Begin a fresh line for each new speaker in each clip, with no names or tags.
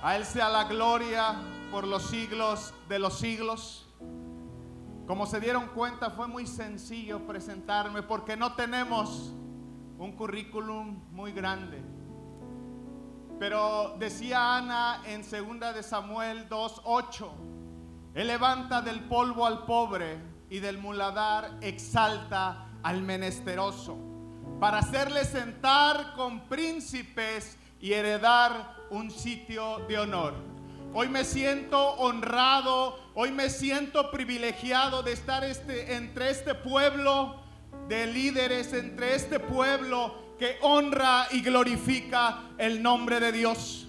A Él sea la gloria por los siglos de los siglos. Como se dieron cuenta, fue muy sencillo presentarme porque no tenemos un currículum muy grande. Pero decía Ana en 2 de Samuel 2:8, Él levanta del polvo al pobre y del muladar exalta al menesteroso, para hacerle sentar con príncipes y heredar un sitio de honor. Hoy me siento honrado, hoy me siento privilegiado de estar entre este pueblo de líderes, entre este pueblo que honra y glorifica el nombre de Dios.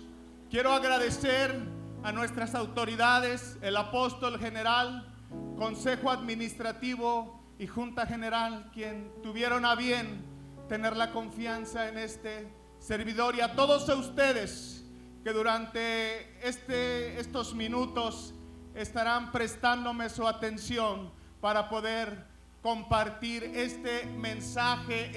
Quiero agradecer a nuestras autoridades, el apóstol general, consejo administrativo y junta general, quien tuvieron a bien tener la confianza en este servidor, y a todos ustedes que durante estos minutos estarán prestándome su atención para poder compartir este mensaje,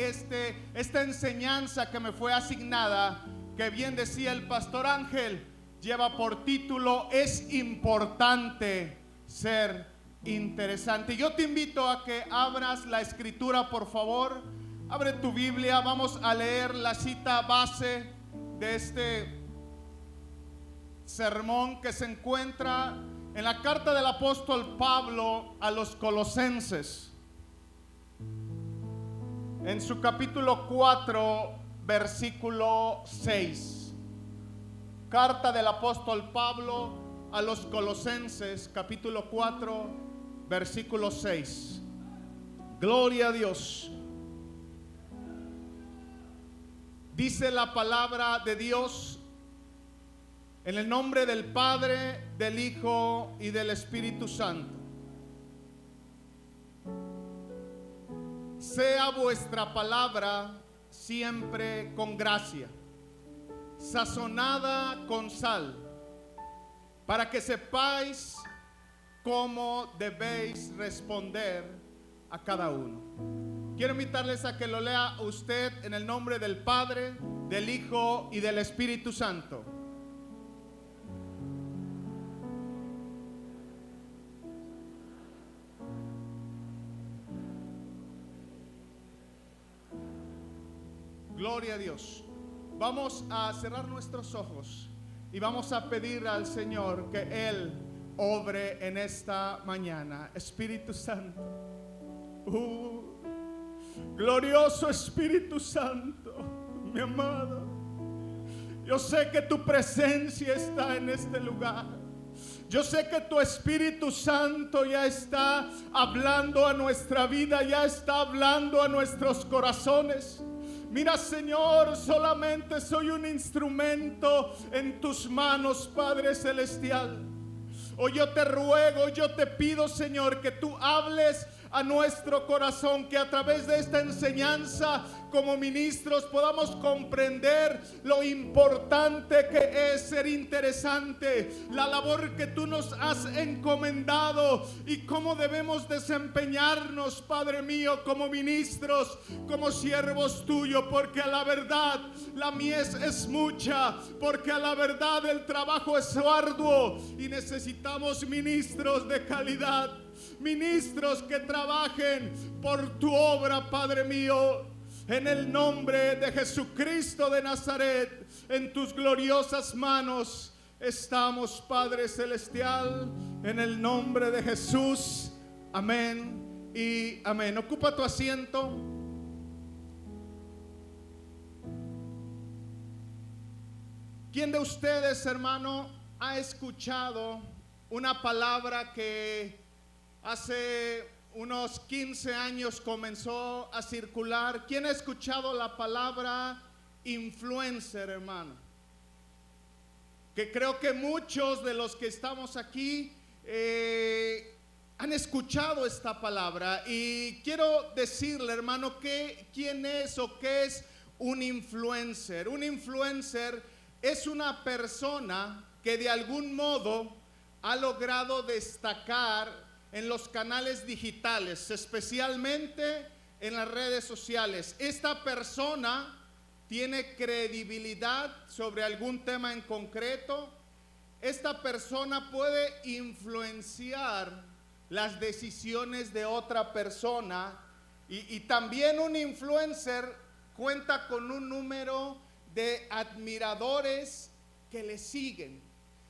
esta enseñanza que me fue asignada, que bien decía el pastor Ángel, lleva por título: es importante ser interesante. Yo te invito a que abras la escritura, por favor. Abre tu Biblia, vamos a leer la cita base de este sermón que se encuentra en la carta del apóstol Pablo a los Colosenses, en su capítulo 4, versículo 6. Carta del apóstol Pablo a los Colosenses, capítulo 4, versículo 6. Gloria a Dios. Dice la palabra de Dios: en el nombre del Padre, del Hijo y del Espíritu Santo. Sea vuestra palabra siempre con gracia, sazonada con sal, para que sepáis cómo debéis responder a cada uno. Quiero invitarles a que lo lea usted en el nombre del Padre, del Hijo y del Espíritu Santo. Gloria a Dios. Vamos a cerrar nuestros ojos y vamos a pedir al Señor que Él obre en esta mañana. Espíritu Santo, glorioso Espíritu Santo, mi amado, yo sé que tu presencia está en este lugar. Yo sé que tu Espíritu Santo ya está hablando a nuestra vida, ya está hablando a nuestros corazones. Mira, Señor, solamente soy un instrumento en tus manos, Padre Celestial. Hoy yo te ruego, yo te pido, Señor, que tú hables a nuestro corazón, que a través de esta enseñanza como ministros podamos comprender lo importante que es ser interesante, la labor que tú nos has encomendado y cómo debemos desempeñarnos, Padre mío, como ministros, como siervos tuyos, porque a la verdad la mies es mucha, porque a la verdad el trabajo es arduo y necesitamos ministros de calidad, ministros que trabajen por tu obra, Padre mío. En el nombre de Jesucristo de Nazaret, en tus gloriosas manos estamos, Padre Celestial, en el nombre de Jesús. Amén y amén. Ocupa tu asiento. ¿Quién de ustedes, hermano, ha escuchado una palabra que hace unos 15 años comenzó a circular? ¿Quién ha escuchado la palabra influencer, hermano? Que creo que muchos de los que estamos aquí han escuchado esta palabra. Y quiero decirle, hermano, que quién es o qué es un influencer. Un influencer es una persona que de algún modo ha logrado destacar en los canales digitales, especialmente en las redes sociales. Esta persona tiene credibilidad sobre algún tema en concreto, esta persona puede influenciar las decisiones de otra persona y también un influencer cuenta con un número de admiradores que le siguen.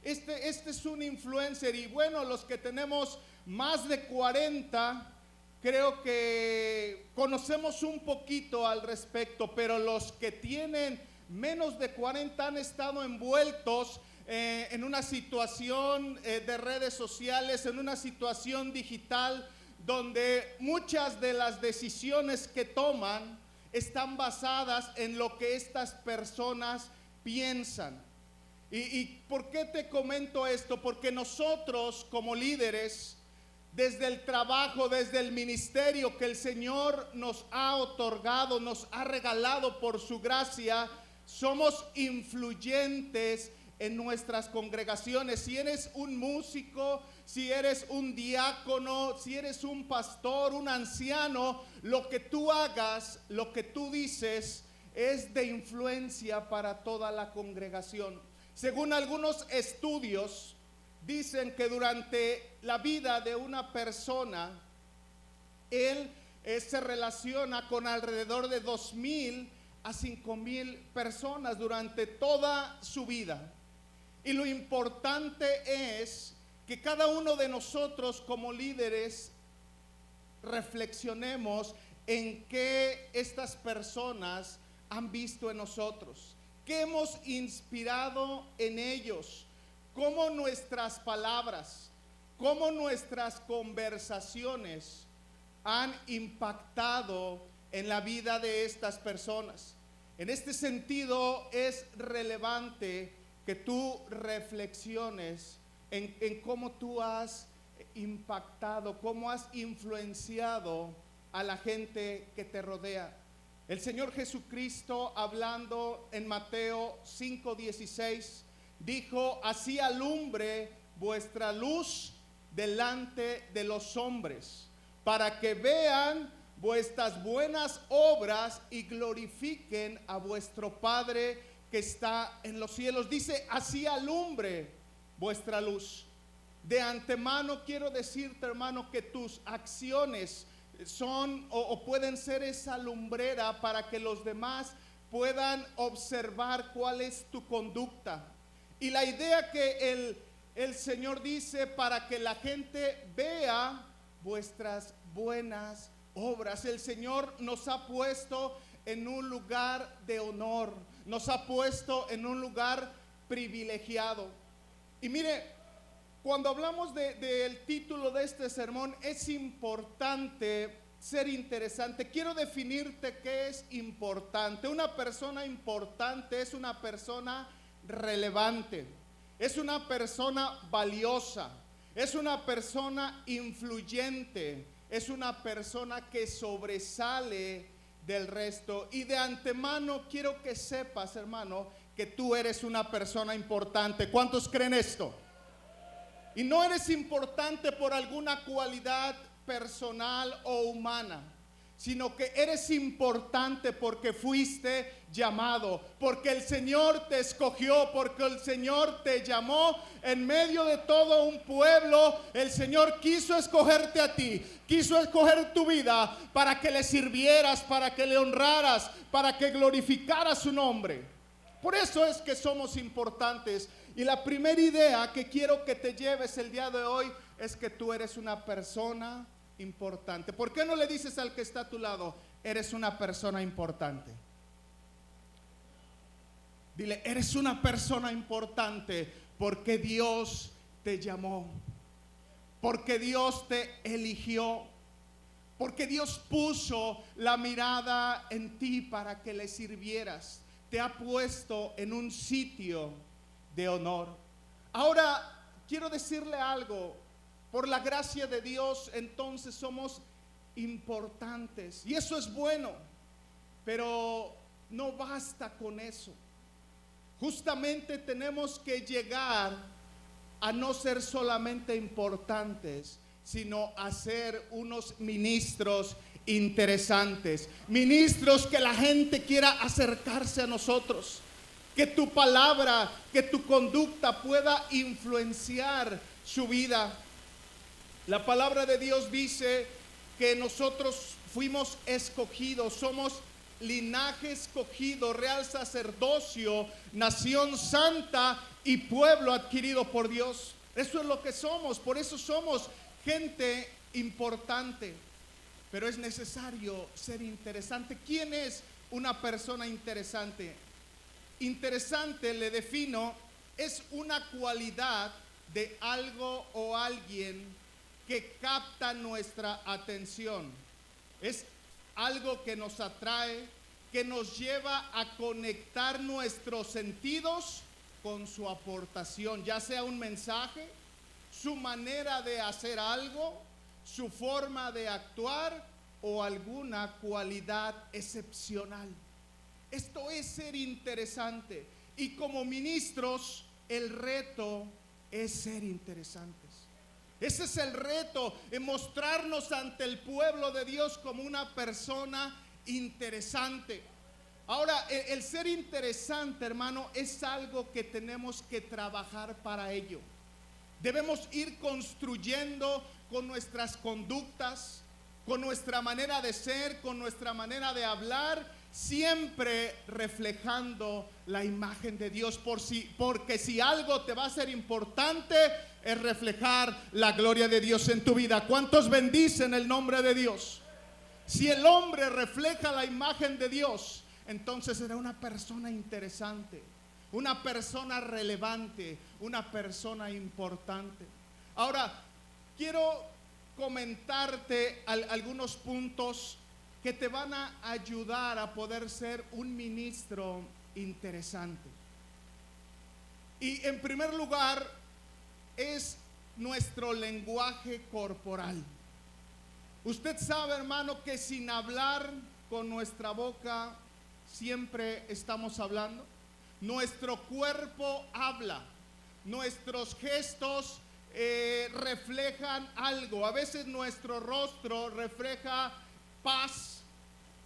Este es un influencer y bueno, los que tenemos más de 40, creo que conocemos un poquito al respecto, pero los que tienen menos de 40 han estado envueltos en una situación de redes sociales, en una situación digital, donde muchas de las decisiones que toman están basadas en lo que estas personas piensan. ¿Y por qué te comento esto? Porque nosotros como líderes, desde el trabajo, desde el ministerio que el Señor nos ha otorgado, nos ha regalado por su gracia, somos influyentes en nuestras congregaciones. Si eres un músico, si eres un diácono, si eres un pastor, un anciano, lo que tú hagas, lo que tú dices es de influencia para toda la congregación. Según algunos estudios, dicen que durante la vida de una persona, él se relaciona con alrededor de 2,000 a 5,000 personas durante toda su vida. Y lo importante es que cada uno de nosotros como líderes reflexionemos en qué estas personas han visto en nosotros, qué hemos inspirado en ellos, cómo nuestras palabras, cómo nuestras conversaciones han impactado en la vida de estas personas. En este sentido es relevante que tú reflexiones en cómo tú has impactado, cómo has influenciado a la gente que te rodea. El Señor Jesucristo, hablando en Mateo 5:16, dijo: así alumbre vuestra luz delante de los hombres, para que vean vuestras buenas obras y glorifiquen a vuestro Padre que está en los cielos. Dice: así alumbre vuestra luz. De antemano quiero decirte, hermano, que tus acciones son o pueden ser esa lumbrera para que los demás puedan observar cuál es tu conducta. Y la idea que el Señor dice: para que la gente vea vuestras buenas obras. El Señor nos ha puesto en un lugar de honor, nos ha puesto en un lugar privilegiado. Y mire, cuando hablamos del título de este sermón, es importante ser interesante. Quiero definirte qué es importante. Una persona importante es una persona relevante, es una persona valiosa, es una persona influyente, es una persona que sobresale del resto. Y de antemano quiero que sepas, hermano, que tú eres una persona importante. ¿Cuántos creen esto? Y no eres importante por alguna cualidad personal o humana, sino que eres importante porque fuiste llamado, porque el Señor te escogió, porque el Señor te llamó en medio de todo un pueblo. El Señor quiso escogerte a ti, quiso escoger tu vida para que le sirvieras, para que le honraras, para que glorificaras su nombre. Por eso es que somos importantes. Y la primera idea que quiero que te lleves el día de hoy es que tú eres una persona importante. ¿Por qué no le dices al que está a tu lado: eres una persona importante? Dile: eres una persona importante porque Dios te llamó, porque Dios te eligió, porque Dios puso la mirada en ti para que le sirvieras. Te ha puesto en un sitio de honor. Ahora quiero decirle algo. Por la gracia de Dios, entonces somos importantes, y eso es bueno, pero no basta con eso. Justamente tenemos que llegar a no ser solamente importantes, sino a ser unos ministros interesantes, ministros que la gente quiera acercarse a nosotros. que tu palabra, que tu conducta pueda influenciar su vida. La palabra de Dios dice que nosotros fuimos escogidos, somos linaje escogido, real sacerdocio, nación santa y pueblo adquirido por Dios. Eso es lo que somos, por eso somos gente importante. Pero es necesario ser interesante. ¿Quién es una persona interesante? Interesante, le defino, es una cualidad de algo o alguien que capta nuestra atención. Es algo que nos atrae, que nos lleva a conectar nuestros sentidos con su aportación, ya sea un mensaje, su manera de hacer algo, su forma de actuar o alguna cualidad excepcional. Esto es ser interesante. Y como ministros, el reto es ser interesantes. Ese es el reto, en mostrarnos ante el pueblo de Dios como una persona interesante. Ahora, el ser interesante, hermano, es algo que tenemos que trabajar para ello. Debemos ir construyendo con nuestras conductas, con nuestra manera de ser, con nuestra manera de hablar, siempre reflejando la imagen de Dios, porque si algo te va a ser importante es reflejar la gloria de Dios en tu vida. ¿Cuántos bendicen el nombre de Dios? Si el hombre refleja la imagen de Dios, entonces será una persona interesante, una persona relevante, una persona importante. Ahora, quiero comentarte algunos puntos que te van a ayudar a poder ser un ministro interesante. Y en primer lugar es nuestro lenguaje corporal. Usted sabe, hermano, que sin hablar con nuestra boca siempre estamos hablando. Nuestro cuerpo habla, nuestros gestos reflejan algo. A veces nuestro rostro refleja paz,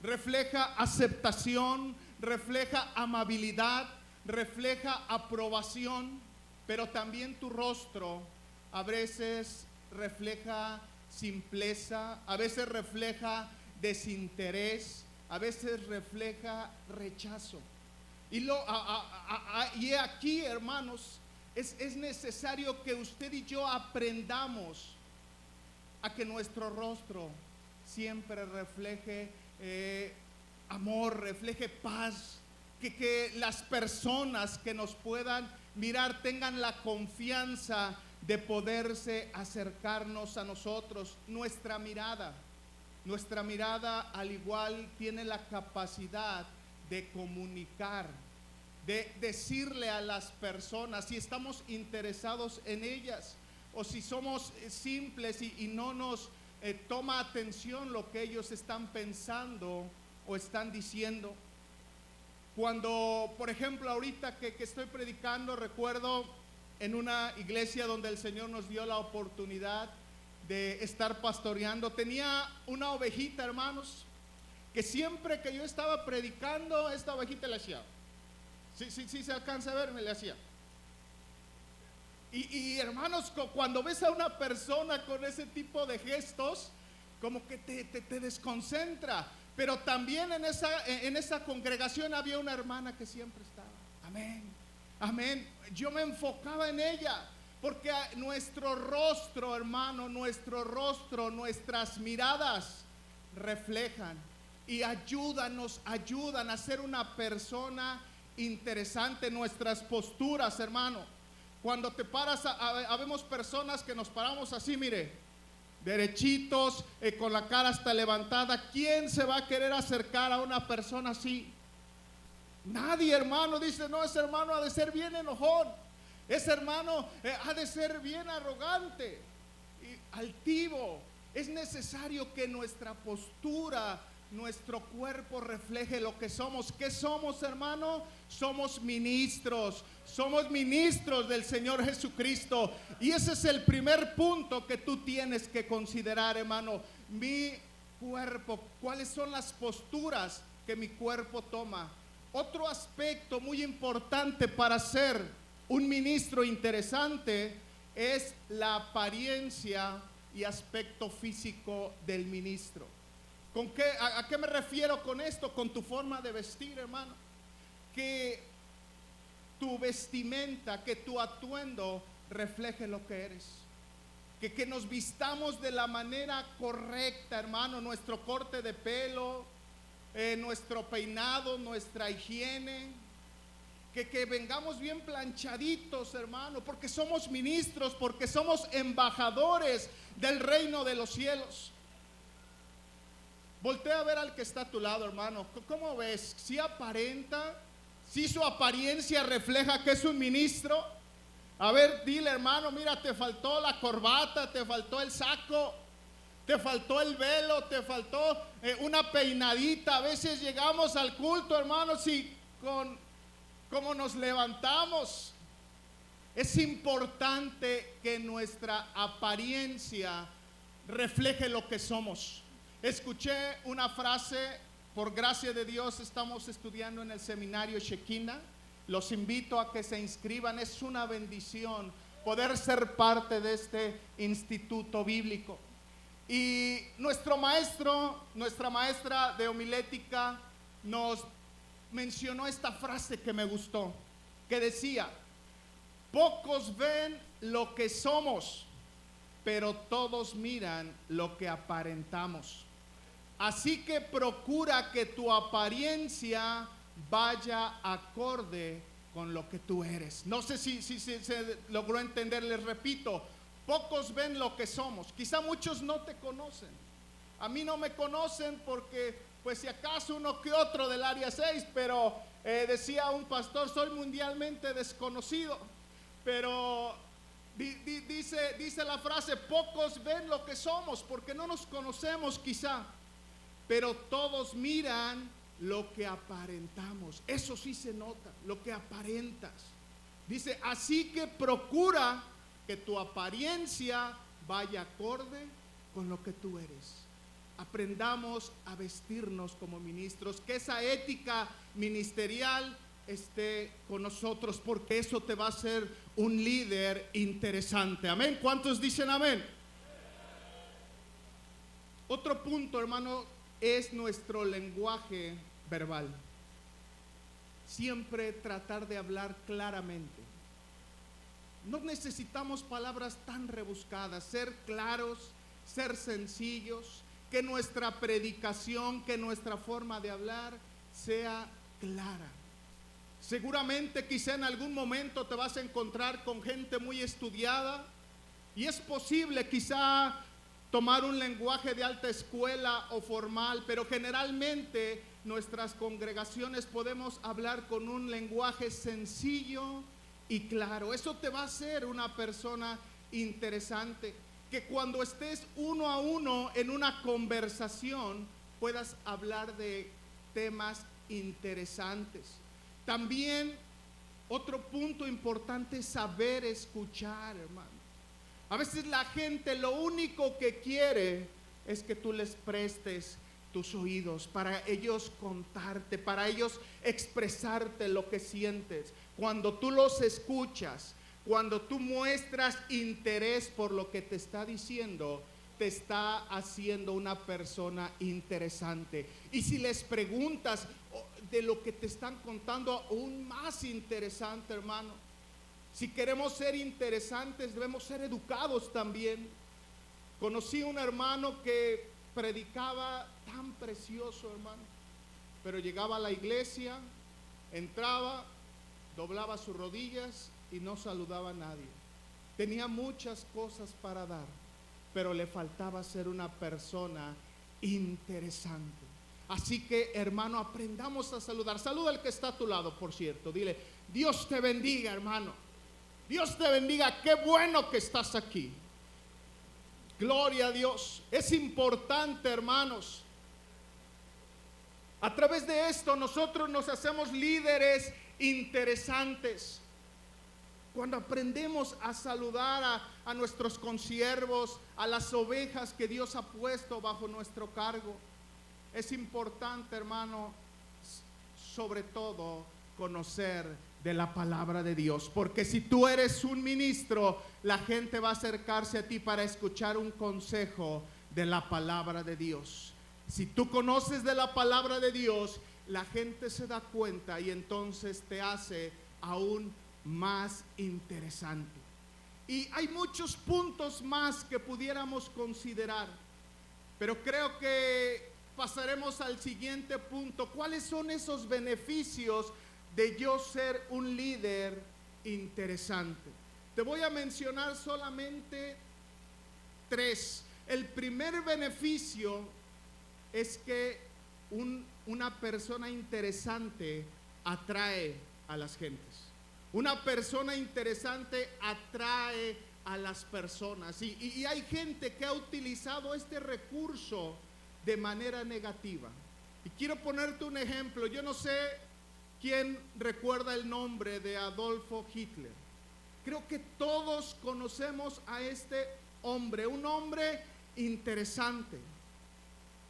refleja aceptación, refleja amabilidad, refleja aprobación, pero también tu rostro a veces refleja simpleza, a veces refleja desinterés, a veces refleja rechazo. Y aquí, hermanos, es necesario que usted y yo aprendamos a que nuestro rostro siempre refleje amor, refleje paz, que las personas que nos puedan mirar tengan la confianza de poderse acercarnos a nosotros. Nuestra mirada al igual tiene la capacidad de comunicar, de decirle a las personas si estamos interesados en ellas o si somos simples y no nos toma atención lo que ellos están pensando o están diciendo. Cuando, por ejemplo, ahorita que estoy predicando, recuerdo en una iglesia donde el Señor nos dio la oportunidad de estar pastoreando. Tenía una ovejita, hermanos, que siempre que yo estaba predicando, esta ovejita le hacía. Sí, se alcanza a ver, me le hacía. Y hermanos, cuando ves a una persona con ese tipo de gestos, como que te desconcentra. Pero también en esa congregación había una hermana que siempre estaba. Amén, amén. Yo me enfocaba en ella, porque nuestro rostro, hermano, nuestras miradas reflejan y ayudan a ser una persona interesante. Nuestras posturas, hermano, cuando te paras, habemos personas que nos paramos así, mire, derechitos, con la cara hasta levantada. ¿Quién se va a querer acercar a una persona así? Nadie, hermano. Dice, no, ese hermano ha de ser bien enojón, ese hermano ha de ser bien arrogante y altivo. Es necesario que nuestra postura, nuestro cuerpo refleje lo que somos. ¿Qué somos, hermano? Somos ministros del Señor Jesucristo. Y ese es el primer punto que tú tienes que considerar, hermano. Mi cuerpo, ¿cuáles son las posturas que mi cuerpo toma? Otro aspecto muy importante para ser un ministro interesante es la apariencia y aspecto físico del ministro. ¿A qué me refiero con esto? Con tu forma de vestir, hermano. Que tu vestimenta, que tu atuendo refleje lo que eres. Que nos vistamos de la manera correcta, hermano. Nuestro corte de pelo, nuestro peinado, nuestra higiene. Que vengamos bien planchaditos, hermano, porque somos ministros, porque somos embajadores del reino de los cielos. Voltea a ver al que está a tu lado, hermano. ¿Cómo ves? ¿Si aparenta? ¿Si su apariencia refleja que es un ministro? A ver, dile, hermano, mira, te faltó la corbata, te faltó el saco, te faltó el velo, te faltó una peinadita. A veces llegamos al culto, hermanos, y como nos levantamos. Es importante que nuestra apariencia refleje lo que somos. Escuché una frase, por gracia de Dios estamos estudiando en el seminario Shekinah. Los invito a que se inscriban, es una bendición poder ser parte de este instituto bíblico. Y nuestra maestra de homilética nos mencionó esta frase que me gustó, que decía: pocos ven lo que somos, pero todos miran lo que aparentamos. Así que procura que tu apariencia vaya acorde con lo que tú eres. No sé si se logró entender. Les repito, pocos ven lo que somos. Quizá muchos no te conocen. A mí no me conocen porque, pues si acaso uno que otro del área 6, pero decía un pastor, soy mundialmente desconocido. Pero dice la frase, pocos ven lo que somos, porque no nos conocemos quizá, pero todos miran lo que aparentamos. Eso sí se nota, lo que aparentas. Dice, así que procura que tu apariencia vaya acorde con lo que tú eres. Aprendamos a vestirnos como ministros, que esa ética ministerial esté con nosotros, porque eso te va a hacer un líder interesante. Amén. ¿Cuántos dicen amén? Otro punto, hermano, es nuestro lenguaje verbal. Siempre tratar de hablar claramente. No necesitamos palabras tan rebuscadas, ser claros, ser sencillos, que nuestra predicación, que nuestra forma de hablar sea clara. Seguramente quizá en algún momento te vas a encontrar con gente muy estudiada y es posible quizá tomar un lenguaje de alta escuela o formal, pero generalmente nuestras congregaciones podemos hablar con un lenguaje sencillo y claro. Eso te va a hacer una persona interesante, que cuando estés uno a uno en una conversación puedas hablar de temas interesantes. También otro punto importante es saber escuchar, hermano. A veces la gente lo único que quiere es que tú les prestes tus oídos para ellos contarte, para ellos expresarte lo que sientes. Cuando tú los escuchas, cuando tú muestras interés por lo que te está diciendo, te está haciendo una persona interesante. Y si les preguntas de lo que te están contando, aún más interesante, hermano. Si queremos ser interesantes, debemos ser educados también. Conocí un hermano que predicaba tan precioso, hermano, pero llegaba a la iglesia, entraba, doblaba sus rodillas y no saludaba a nadie. Tenía muchas cosas para dar, pero le faltaba ser una persona interesante. Así que, hermano, aprendamos a saludar. Saluda al que está a tu lado, por cierto. Dile, Dios te bendiga, hermano. Dios te bendiga, qué bueno que estás aquí. Gloria a Dios. Es importante, hermanos. A través de esto nosotros nos hacemos líderes interesantes. Cuando aprendemos a saludar a nuestros consiervos, a las ovejas que Dios ha puesto bajo nuestro cargo, es importante, hermano, sobre todo conocer de la palabra de Dios. Porque si tú eres un ministro, la gente va a acercarse a ti para escuchar un consejo de la palabra de Dios. Si tú conoces de la palabra de Dios, la gente se da cuenta y entonces te hace aún más interesante. Y hay muchos puntos más que pudiéramos considerar, pero creo que pasaremos al siguiente punto. ¿Cuáles son esos beneficios de yo ser un líder interesante? Te voy a mencionar solamente 3. El primer beneficio es que una persona interesante atrae a las gentes. Una persona interesante atrae a las personas. Y hay gente que ha utilizado este recurso de manera negativa. Y quiero ponerte un ejemplo. Yo no sé quién recuerda el nombre de Adolfo Hitler. Creo que todos conocemos a este hombre, un hombre interesante.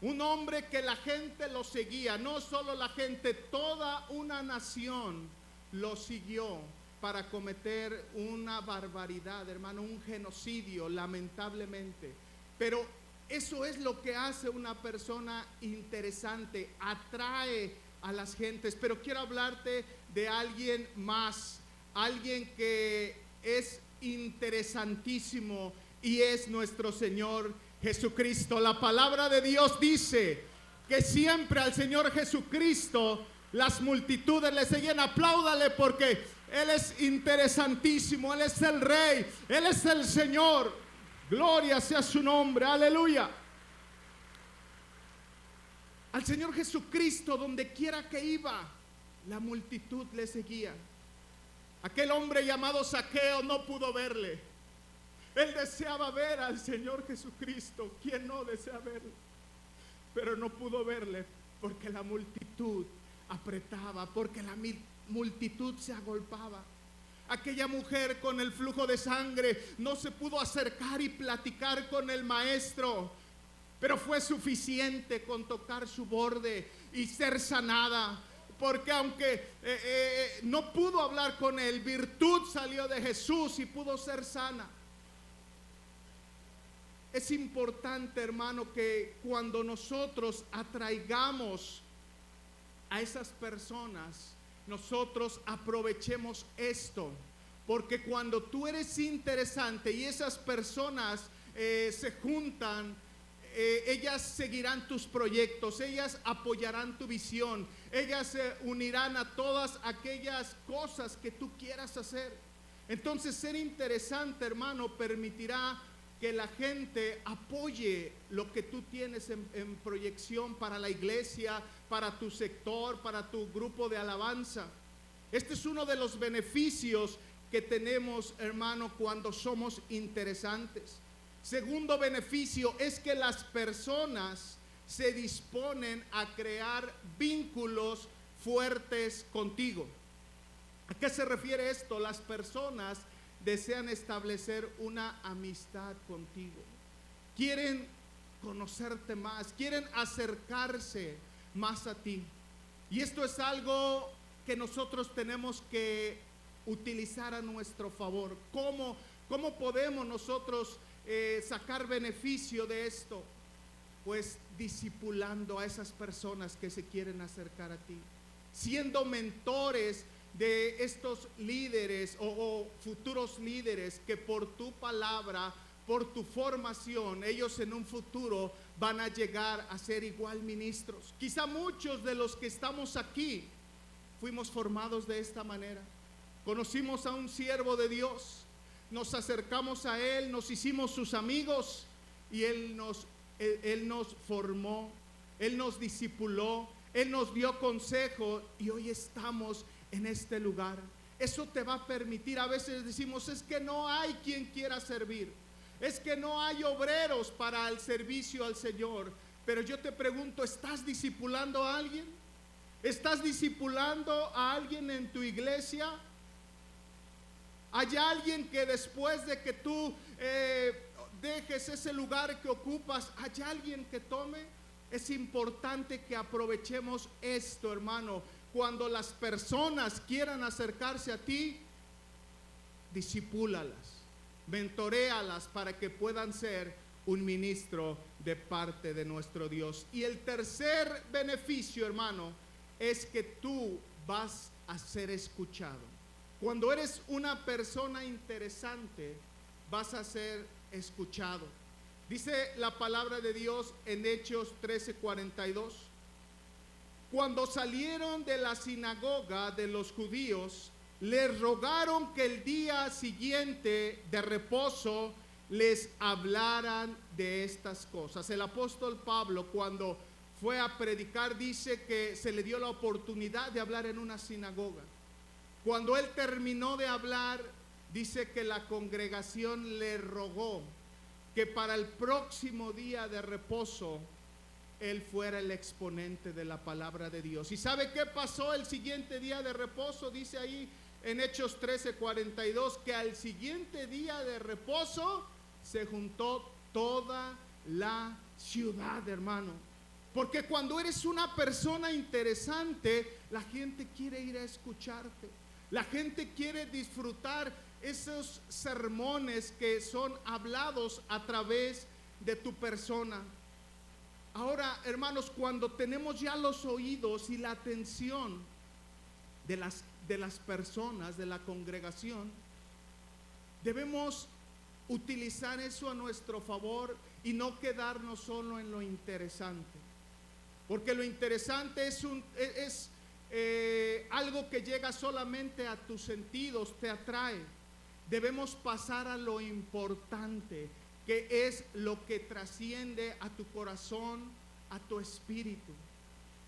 Un hombre que la gente lo seguía, no solo la gente, toda una nación lo siguió para cometer una barbaridad, hermano, un genocidio, lamentablemente. Pero eso es lo que hace una persona interesante, atrae a las gentes. Pero quiero hablarte de alguien más, alguien que es interesantísimo y es nuestro Señor Jesucristo. La palabra de Dios dice que siempre al Señor Jesucristo las multitudes le seguían. Apláudale porque Él es interesantísimo, Él es el Rey, Él es el Señor. Gloria sea su nombre, aleluya. Al Señor Jesucristo, donde quiera que iba, la multitud le seguía. Aquel hombre llamado Zaqueo no pudo verle. Él deseaba ver al Señor Jesucristo. ¿Quién no desea verle? Pero no pudo verle porque la multitud apretaba, porque la multitud se agolpaba. Aquella mujer con el flujo de sangre no se pudo acercar y platicar con el maestro, pero fue suficiente con tocar su borde y ser sanada. Porque aunque no pudo hablar con él, virtud salió de Jesús y pudo ser sana. Es importante, hermano, que cuando nosotros atraigamos a esas personas, nosotros aprovechemos esto. Porque cuando tú eres interesante y esas personas se juntan, ellas seguirán tus proyectos, ellas apoyarán tu visión, ellas se unirán a todas aquellas cosas que tú quieras hacer. Entonces, ser interesante, hermano, permitirá que la gente apoye lo que tú tienes en proyección para la iglesia, para tu sector, para tu grupo de alabanza. Este es uno de los beneficios que tenemos, hermano, cuando somos interesantes. Segundo beneficio es que las personas se disponen a crear vínculos fuertes contigo. ¿A qué se refiere esto? Las personas desean establecer una amistad contigo. Quieren conocerte más, quieren acercarse más a ti. Y esto es algo que nosotros tenemos que utilizar a nuestro favor. ¿Cómo podemos nosotros sacar beneficio de esto? Pues discipulando a esas personas que se quieren acercar a ti, siendo mentores de estos líderes o futuros líderes que por tu palabra, por tu formación, ellos en un futuro van a llegar a ser igual ministros. Quizá muchos de los que estamos aquí fuimos formados de esta manera. Conocimos a un siervo de Dios, nos acercamos a él, nos hicimos sus amigos y él nos formó, él nos discipuló, él nos dio consejo y hoy estamos en este lugar. Eso te va a permitir. A veces decimos, es que no hay quien quiera servir, es que no hay obreros para el servicio al Señor. Pero yo te pregunto, ¿estás discipulando a alguien? ¿Estás discipulando a alguien en tu iglesia? ¿Hay alguien que después de que tú dejes ese lugar que ocupas, hay alguien que tome? Es importante que aprovechemos esto, hermano, cuando las personas quieran acercarse a ti, discipúlalas, mentoréalas para que puedan ser un ministro de parte de nuestro Dios. Y el tercer beneficio, hermano, es que tú vas a ser escuchado. Cuando eres una persona interesante, vas a ser escuchado. Dice la palabra de Dios en Hechos 13:42. Cuando salieron de la sinagoga de los judíos, les rogaron que el día siguiente de reposo les hablaran de estas cosas. El apóstol Pablo, cuando fue a predicar, dice que se le dio la oportunidad de hablar en una sinagoga. Cuando él terminó de hablar, dice que la congregación le rogó que para el próximo día de reposo él fuera el exponente de la palabra de Dios. ¿Y sabe qué pasó el siguiente día de reposo? Dice ahí en Hechos 13:42 que al siguiente día de reposo se juntó toda la ciudad, hermano. Porque cuando eres una persona interesante, la gente quiere ir a escucharte. La gente quiere disfrutar esos sermones que son hablados a través de tu persona. Ahora, hermanos, cuando tenemos ya los oídos y la atención de las personas, de la congregación, debemos utilizar eso a nuestro favor y no quedarnos solo en lo interesante. Porque lo interesante es algo que llega solamente a tus sentidos, te atrae. Debemos pasar a lo importante, que es lo que trasciende a tu corazón, a tu espíritu.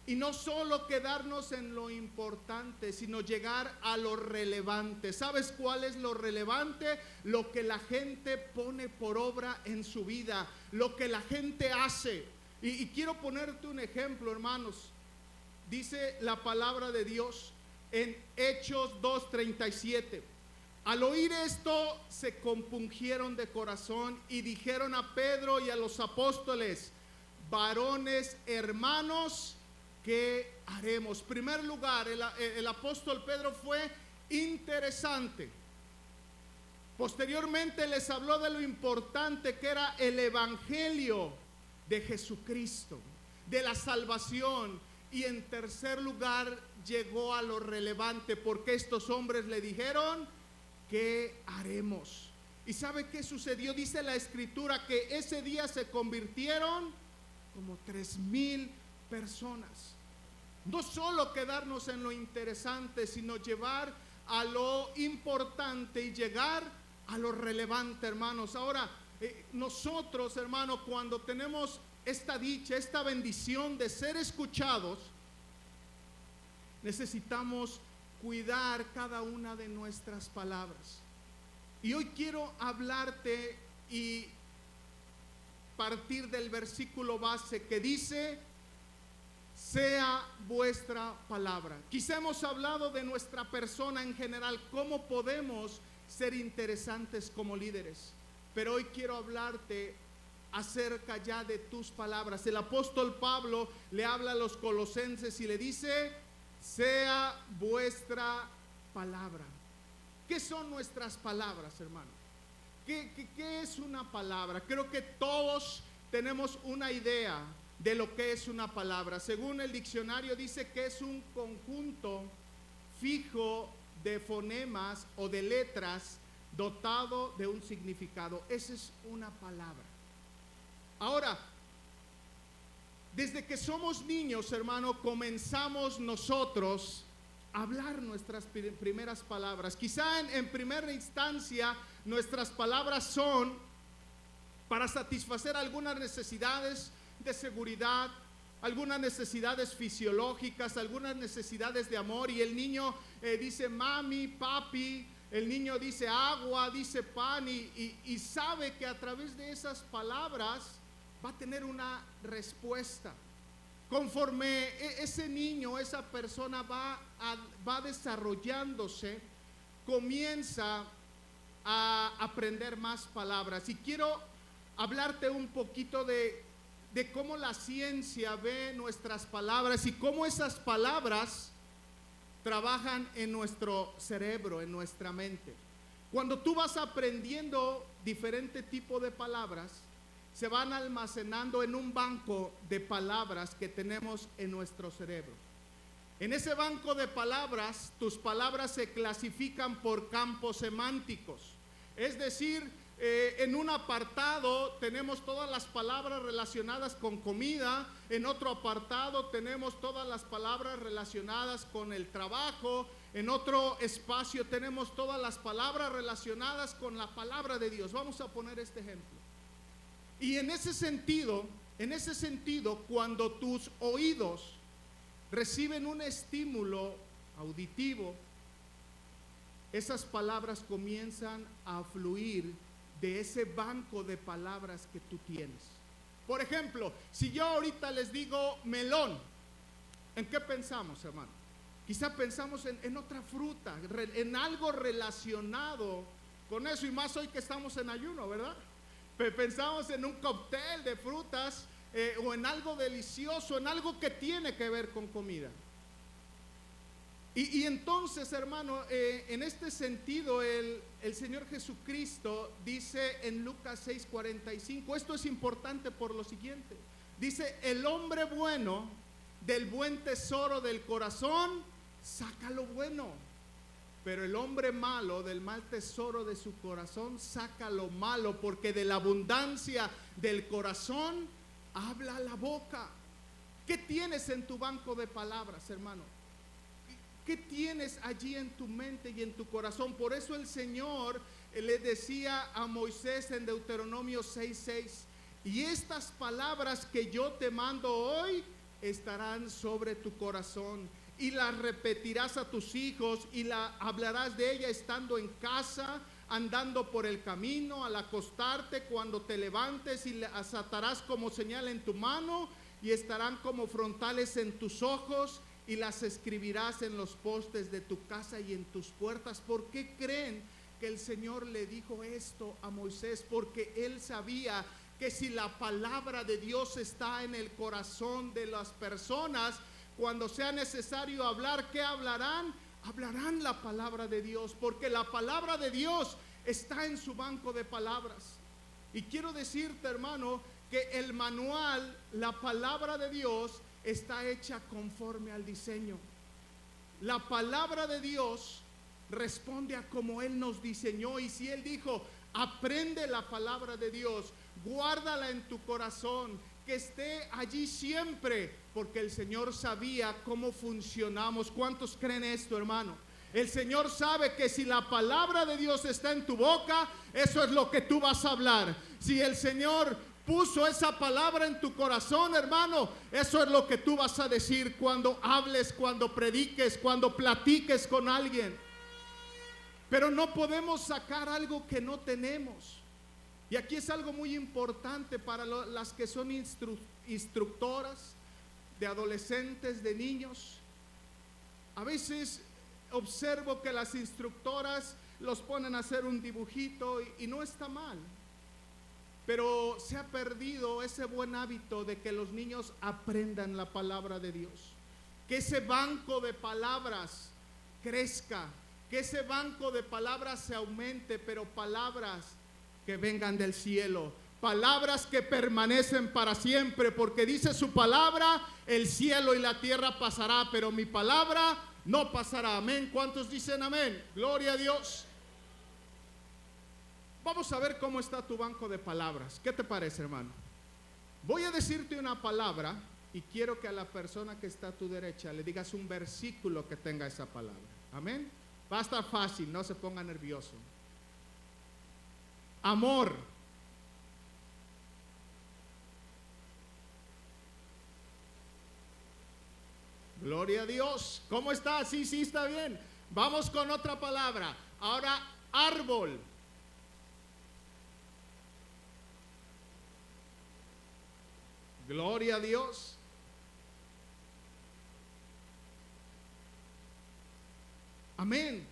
Y no solo quedarnos en lo importante, sino llegar a lo relevante. ¿Sabes cuál es lo relevante? Lo que la gente pone por obra en su vida, lo que la gente hace. Y quiero ponerte un ejemplo, hermanos. Dice la palabra de Dios en Hechos 2:37. Al oír esto, se compungieron de corazón y dijeron a Pedro y a los apóstoles: varones hermanos, ¿qué haremos? En primer lugar, el apóstol Pedro fue interesante. Posteriormente les habló de lo importante que era el evangelio de Jesucristo, de la salvación. Y en tercer lugar llegó a lo relevante, porque estos hombres le dijeron: ¿qué haremos? ¿Y sabe qué sucedió? Dice la escritura que ese día se convirtieron como 3,000 personas. No solo quedarnos en lo interesante, sino llevar a lo importante y llegar a lo relevante, hermanos. Ahora, nosotros, hermanos, cuando tenemos esta dicha, esta bendición de ser escuchados, necesitamos cuidar cada una de nuestras palabras. Y hoy quiero hablarte y partir del versículo base que dice: sea vuestra palabra. Quizá hemos hablado de nuestra persona en general, cómo podemos ser interesantes como líderes, pero hoy quiero hablarte acerca ya de tus palabras. El apóstol Pablo le habla a los colosenses y le dice: sea vuestra palabra. ¿Qué son nuestras palabras, hermano? ¿Qué es una palabra? Creo que todos tenemos una idea de lo que es una palabra. Según el diccionario, dice que es un conjunto fijo de fonemas o de letras dotado de un significado. Esa es una palabra. Ahora, desde que somos niños, hermano, comenzamos nosotros a hablar nuestras primeras palabras. Quizá en primera instancia nuestras palabras son para satisfacer algunas necesidades de seguridad, algunas necesidades fisiológicas, algunas necesidades de amor. Y el niño dice mami, papi, el niño dice agua, dice pan, y sabe que a través de esas palabras va a tener una respuesta. Conforme ese niño, esa persona va desarrollándose, comienza a aprender más palabras. Y quiero hablarte un poquito de cómo la ciencia ve nuestras palabras y cómo esas palabras trabajan en nuestro cerebro, en nuestra mente. Cuando tú vas aprendiendo diferente tipo de palabras, se van almacenando en un banco de palabras que tenemos en nuestro cerebro. En ese banco de palabras, tus palabras se clasifican por campos semánticos. Es decir, en un apartado tenemos todas las palabras relacionadas con comida, en otro apartado tenemos todas las palabras relacionadas con el trabajo, en otro espacio tenemos todas las palabras relacionadas con la palabra de Dios. Vamos a poner este ejemplo. Y en ese sentido, cuando tus oídos reciben un estímulo auditivo, esas palabras comienzan a fluir de ese banco de palabras que tú tienes. Por ejemplo, si yo ahorita les digo melón, ¿en qué pensamos, hermano? Quizá pensamos en otra fruta, en algo relacionado con eso, y más hoy que estamos en ayuno, ¿verdad? Pensamos en un cóctel de frutas o en algo delicioso, en algo que tiene que ver con comida. Y entonces, hermano, en este sentido, el Señor Jesucristo dice en Lucas 6:45, esto es importante por lo siguiente, dice, el hombre bueno del buen tesoro del corazón saca lo bueno, pero el hombre malo del mal tesoro de su corazón saca lo malo, porque de la abundancia del corazón habla la boca. ¿Qué tienes en tu banco de palabras, hermano? ¿Qué tienes allí en tu mente y en tu corazón? Por eso el Señor le decía a Moisés en Deuteronomio 6:6, y estas palabras que yo te mando hoy estarán sobre tu corazón, y las repetirás a tus hijos, y la hablarás de ella estando en casa, andando por el camino, al acostarte, cuando te levantes, y las atarás como señal en tu mano, y estarán como frontales en tus ojos, y las escribirás en los postes de tu casa y en tus puertas. ¿Por qué creen que el Señor le dijo esto a Moisés? Porque él sabía que si la palabra de Dios está en el corazón de las personas, cuando sea necesario hablar, ¿qué hablarán? Hablarán la palabra de Dios, porque la palabra de Dios está en su banco de palabras. Y quiero decirte, hermano, que el manual, la palabra de Dios, está hecha conforme al diseño. La palabra de Dios responde a como Él nos diseñó. Y si Él dijo, aprende la palabra de Dios, guárdala en tu corazón, que esté allí siempre, porque el Señor sabía cómo funcionamos. ¿Cuántos creen esto, hermano? El Señor sabe que si la palabra de Dios está en tu boca, eso es lo que tú vas a hablar. Si el Señor puso esa palabra en tu corazón, hermano, eso es lo que tú vas a decir cuando hables, cuando prediques, cuando platiques con alguien. Pero no podemos sacar algo que no tenemos. Y aquí es algo muy importante para las que son instructoras de adolescentes, de niños. A veces observo que las instructoras los ponen a hacer un dibujito y no está mal. Pero se ha perdido ese buen hábito de que los niños aprendan la palabra de Dios. Que ese banco de palabras crezca, que ese banco de palabras se aumente, pero palabras que vengan del cielo, palabras que permanecen para siempre, porque dice su palabra, el cielo y la tierra pasará, pero mi palabra no pasará. Amén. ¿Cuántos dicen amén? Gloria a Dios. Vamos a ver cómo está tu banco de palabras. ¿Qué te parece, hermano? Voy a decirte una palabra y quiero que a la persona que está a tu derecha le digas un versículo que tenga esa palabra. Amén. Va a estar fácil, no se ponga nervioso. Amor. Gloria a Dios. ¿Cómo está? Sí, está bien. Vamos con otra palabra. Ahora, árbol. Gloria a Dios. Amén.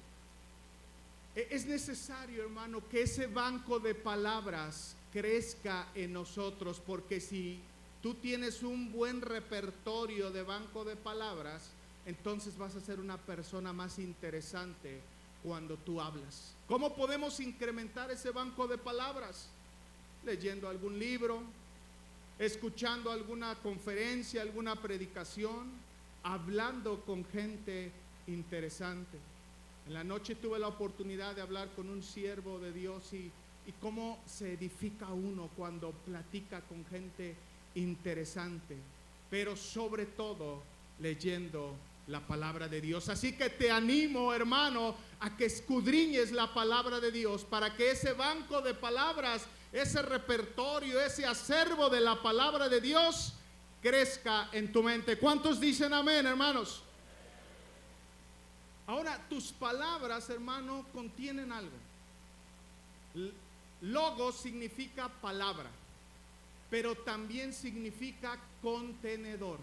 Es necesario, hermano, que ese banco de palabras crezca en nosotros, porque si tú tienes un buen repertorio de banco de palabras, entonces vas a ser una persona más interesante cuando tú hablas. ¿Cómo podemos incrementar ese banco de palabras? Leyendo algún libro, escuchando alguna conferencia, alguna predicación, hablando con gente interesante. En la noche tuve la oportunidad de hablar con un siervo de Dios y cómo se edifica uno cuando platica con gente interesante, pero sobre todo leyendo la palabra de Dios. Así que te animo, hermano, a que escudriñes la palabra de Dios para que ese banco de palabras, ese repertorio, ese acervo de la palabra de Dios crezca en tu mente. ¿Cuántos dicen amén, hermanos? Ahora, tus palabras, hermano, contienen algo. Logos significa palabra, pero también significa contenedor.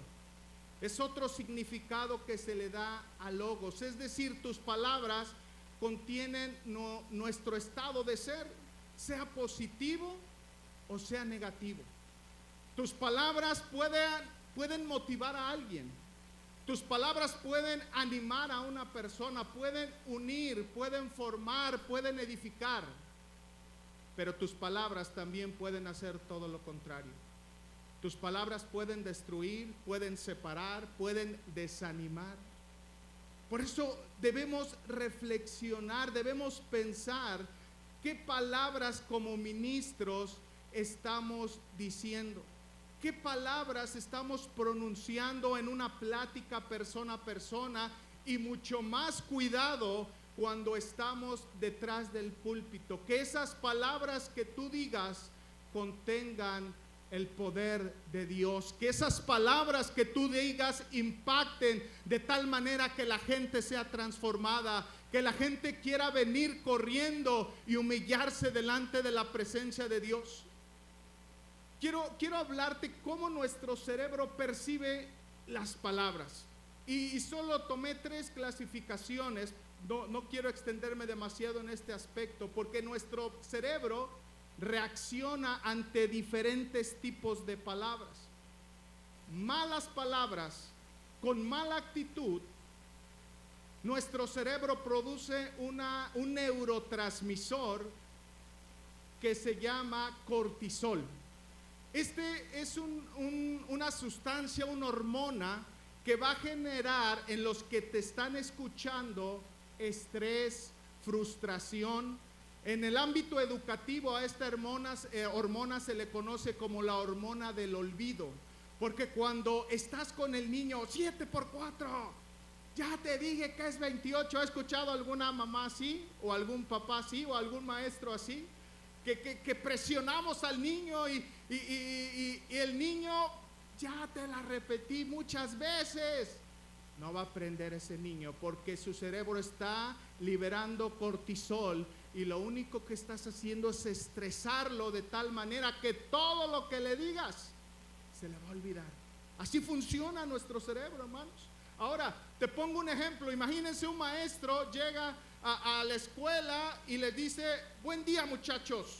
Es otro significado que se le da a logos. Es decir, tus palabras contienen nuestro estado de ser, sea positivo o sea negativo. Tus palabras pueden motivar a alguien. Tus palabras pueden animar a una persona, pueden unir, pueden formar, pueden edificar. Pero tus palabras también pueden hacer todo lo contrario. Tus palabras pueden destruir, pueden separar, pueden desanimar. Por eso debemos reflexionar, debemos pensar qué palabras como ministros estamos diciendo. ¿Qué palabras estamos pronunciando en una plática persona a persona? Y mucho más cuidado cuando estamos detrás del púlpito. Que esas palabras que tú digas contengan el poder de Dios. Que esas palabras que tú digas impacten de tal manera que la gente sea transformada, que la gente quiera venir corriendo y humillarse delante de la presencia de Dios. Quiero hablarte cómo nuestro cerebro percibe las palabras. Y solo tomé 3 clasificaciones. No quiero extenderme demasiado en este aspecto, porque nuestro cerebro reacciona ante diferentes tipos de palabras. Malas palabras con mala actitud, nuestro cerebro produce un neurotransmisor que se llama cortisol. Este es una sustancia, una hormona que va a generar en los que te están escuchando estrés, frustración. En el ámbito educativo a esta hormona se le conoce como la hormona del olvido, porque cuando estás con el niño, 7 por 4, ya te dije que es 28. ¿Ha escuchado alguna mamá así, o algún papá así, o algún maestro así? Que presionamos al niño y el niño, ya te la repetí muchas veces. No va a aprender ese niño porque su cerebro está liberando cortisol y lo único que estás haciendo es estresarlo de tal manera que todo lo que le digas se le va a olvidar. Así funciona nuestro cerebro, hermanos. Ahora, te pongo un ejemplo. Imagínense un maestro llega a la escuela y les dice: buen día, muchachos,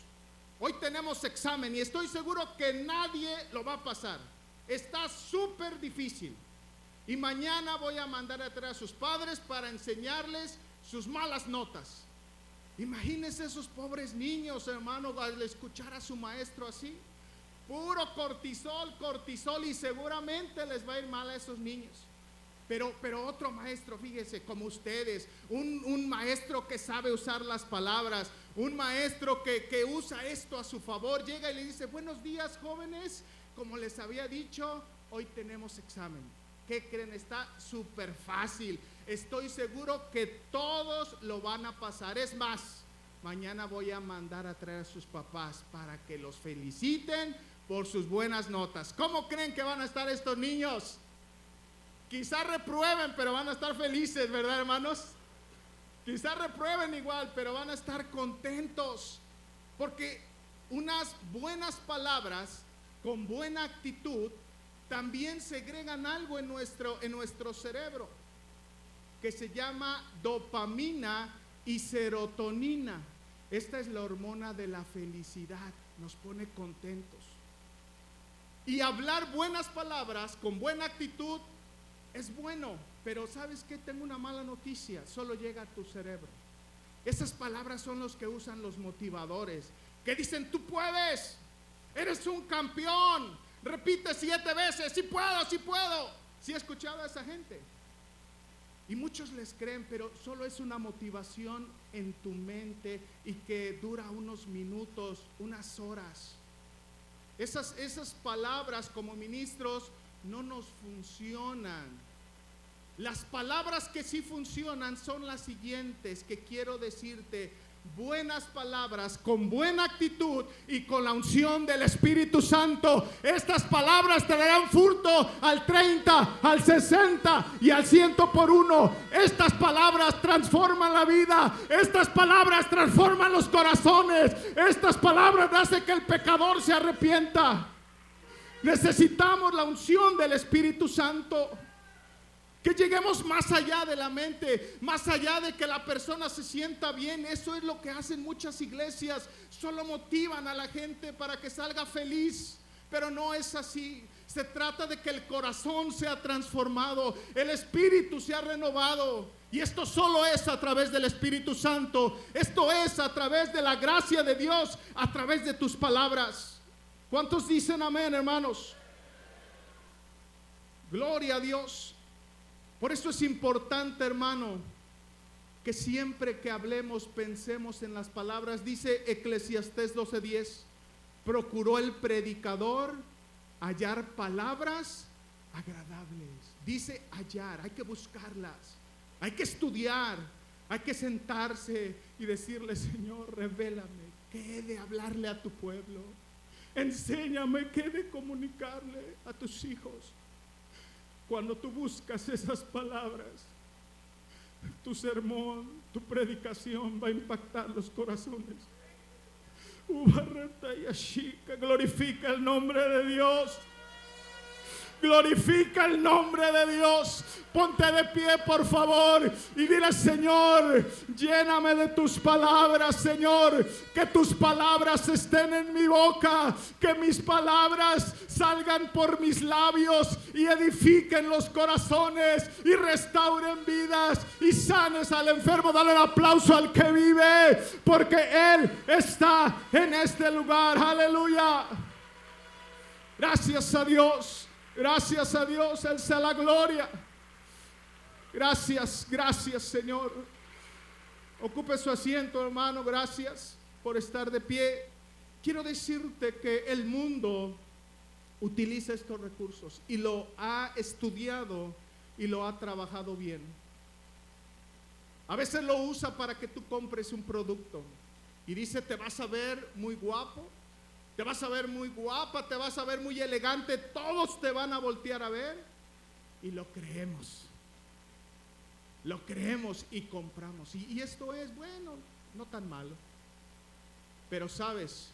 hoy tenemos examen y estoy seguro que nadie lo va a pasar. Está súper difícil. Y mañana voy a mandar a traer a sus padres para enseñarles sus malas notas. Imagínense esos pobres niños, hermano, al escuchar a su maestro así. Puro cortisol, y seguramente les va a ir mal a esos niños. Pero otro maestro, fíjese, como ustedes, un maestro que sabe usar las palabras, un maestro que usa esto a su favor, llega y le dice: buenos días, jóvenes, como les había dicho, hoy tenemos examen. ¿Qué creen? Está súper fácil. Estoy seguro que todos lo van a pasar. Es más, mañana voy a mandar a traer a sus papás para que los feliciten por sus buenas notas. ¿Cómo creen que van a estar estos niños? Quizás reprueben, pero van a estar felices, ¿verdad, hermanos? Quizás reprueben igual, pero van a estar contentos. Porque unas buenas palabras con buena actitud también segregan algo en nuestro cerebro que se llama dopamina y serotonina. Esta es la hormona de la felicidad, nos pone contentos. Y hablar buenas palabras con buena actitud es bueno. Pero ¿sabes qué? Tengo una mala noticia, solo llega a tu cerebro. Esas palabras son los que usan los motivadores, que dicen: tú puedes, eres un campeón, repite 7 veces, sí puedo, sí puedo. ¿Sí he escuchado a esa gente? Y muchos les creen, pero solo es una motivación en tu mente y que dura unos minutos, unas horas. Esas palabras como ministros no nos funcionan. Las palabras que sí funcionan son las siguientes que quiero decirte: buenas palabras con buena actitud y con la unción del Espíritu Santo. Estas palabras te darán fruto al 30, al 60 y al 100 por uno. Estas palabras transforman la vida. Estas palabras transforman los corazones. Estas palabras hacen que el pecador se arrepienta. Necesitamos la unción del Espíritu Santo. Que lleguemos más allá de la mente, más allá de que la persona se sienta bien. Eso es lo que hacen muchas iglesias. Solo motivan a la gente para que salga feliz. Pero no es así. Se trata de que el corazón sea transformado, el espíritu sea renovado. Y esto solo es a través del Espíritu Santo. Esto es a través de la gracia de Dios, a través de tus palabras. ¿Cuántos dicen amén, hermanos? Gloria a Dios. Por eso es importante, hermano, que siempre que hablemos pensemos en las palabras. Dice Eclesiastés 12:10: procuró el predicador hallar palabras agradables. Dice hallar, hay que buscarlas, hay que estudiar, hay que sentarse y decirle: Señor, revélame qué he de hablarle a tu pueblo. Enséñame qué he de comunicarle a tus hijos. Cuando tú buscas esas palabras, tu sermón, tu predicación va a impactar los corazones. Glorifica el nombre de Dios. Glorifica el nombre de Dios. Ponte de pie, por favor, y dile: Señor, lléname de tus palabras, Señor. Que tus palabras estén en mi boca, que mis palabras salgan por mis labios y edifiquen los corazones y restauren vidas y sanes al enfermo. Dale un aplauso al que vive, porque Él está en este lugar. Aleluya. Gracias a Dios. Gracias a Dios, Él sea la gloria. Gracias, gracias, Señor. Ocupe su asiento, hermano. Gracias por estar de pie. Quiero decirte que el mundo utiliza estos recursos y lo ha estudiado y lo ha trabajado bien. A veces lo usa para que tú compres un producto y dice: te vas a ver muy guapo, te vas a ver muy guapa, te vas a ver muy elegante, todos te van a voltear a ver, y lo creemos y compramos. Y esto es bueno, no tan malo. Pero sabes,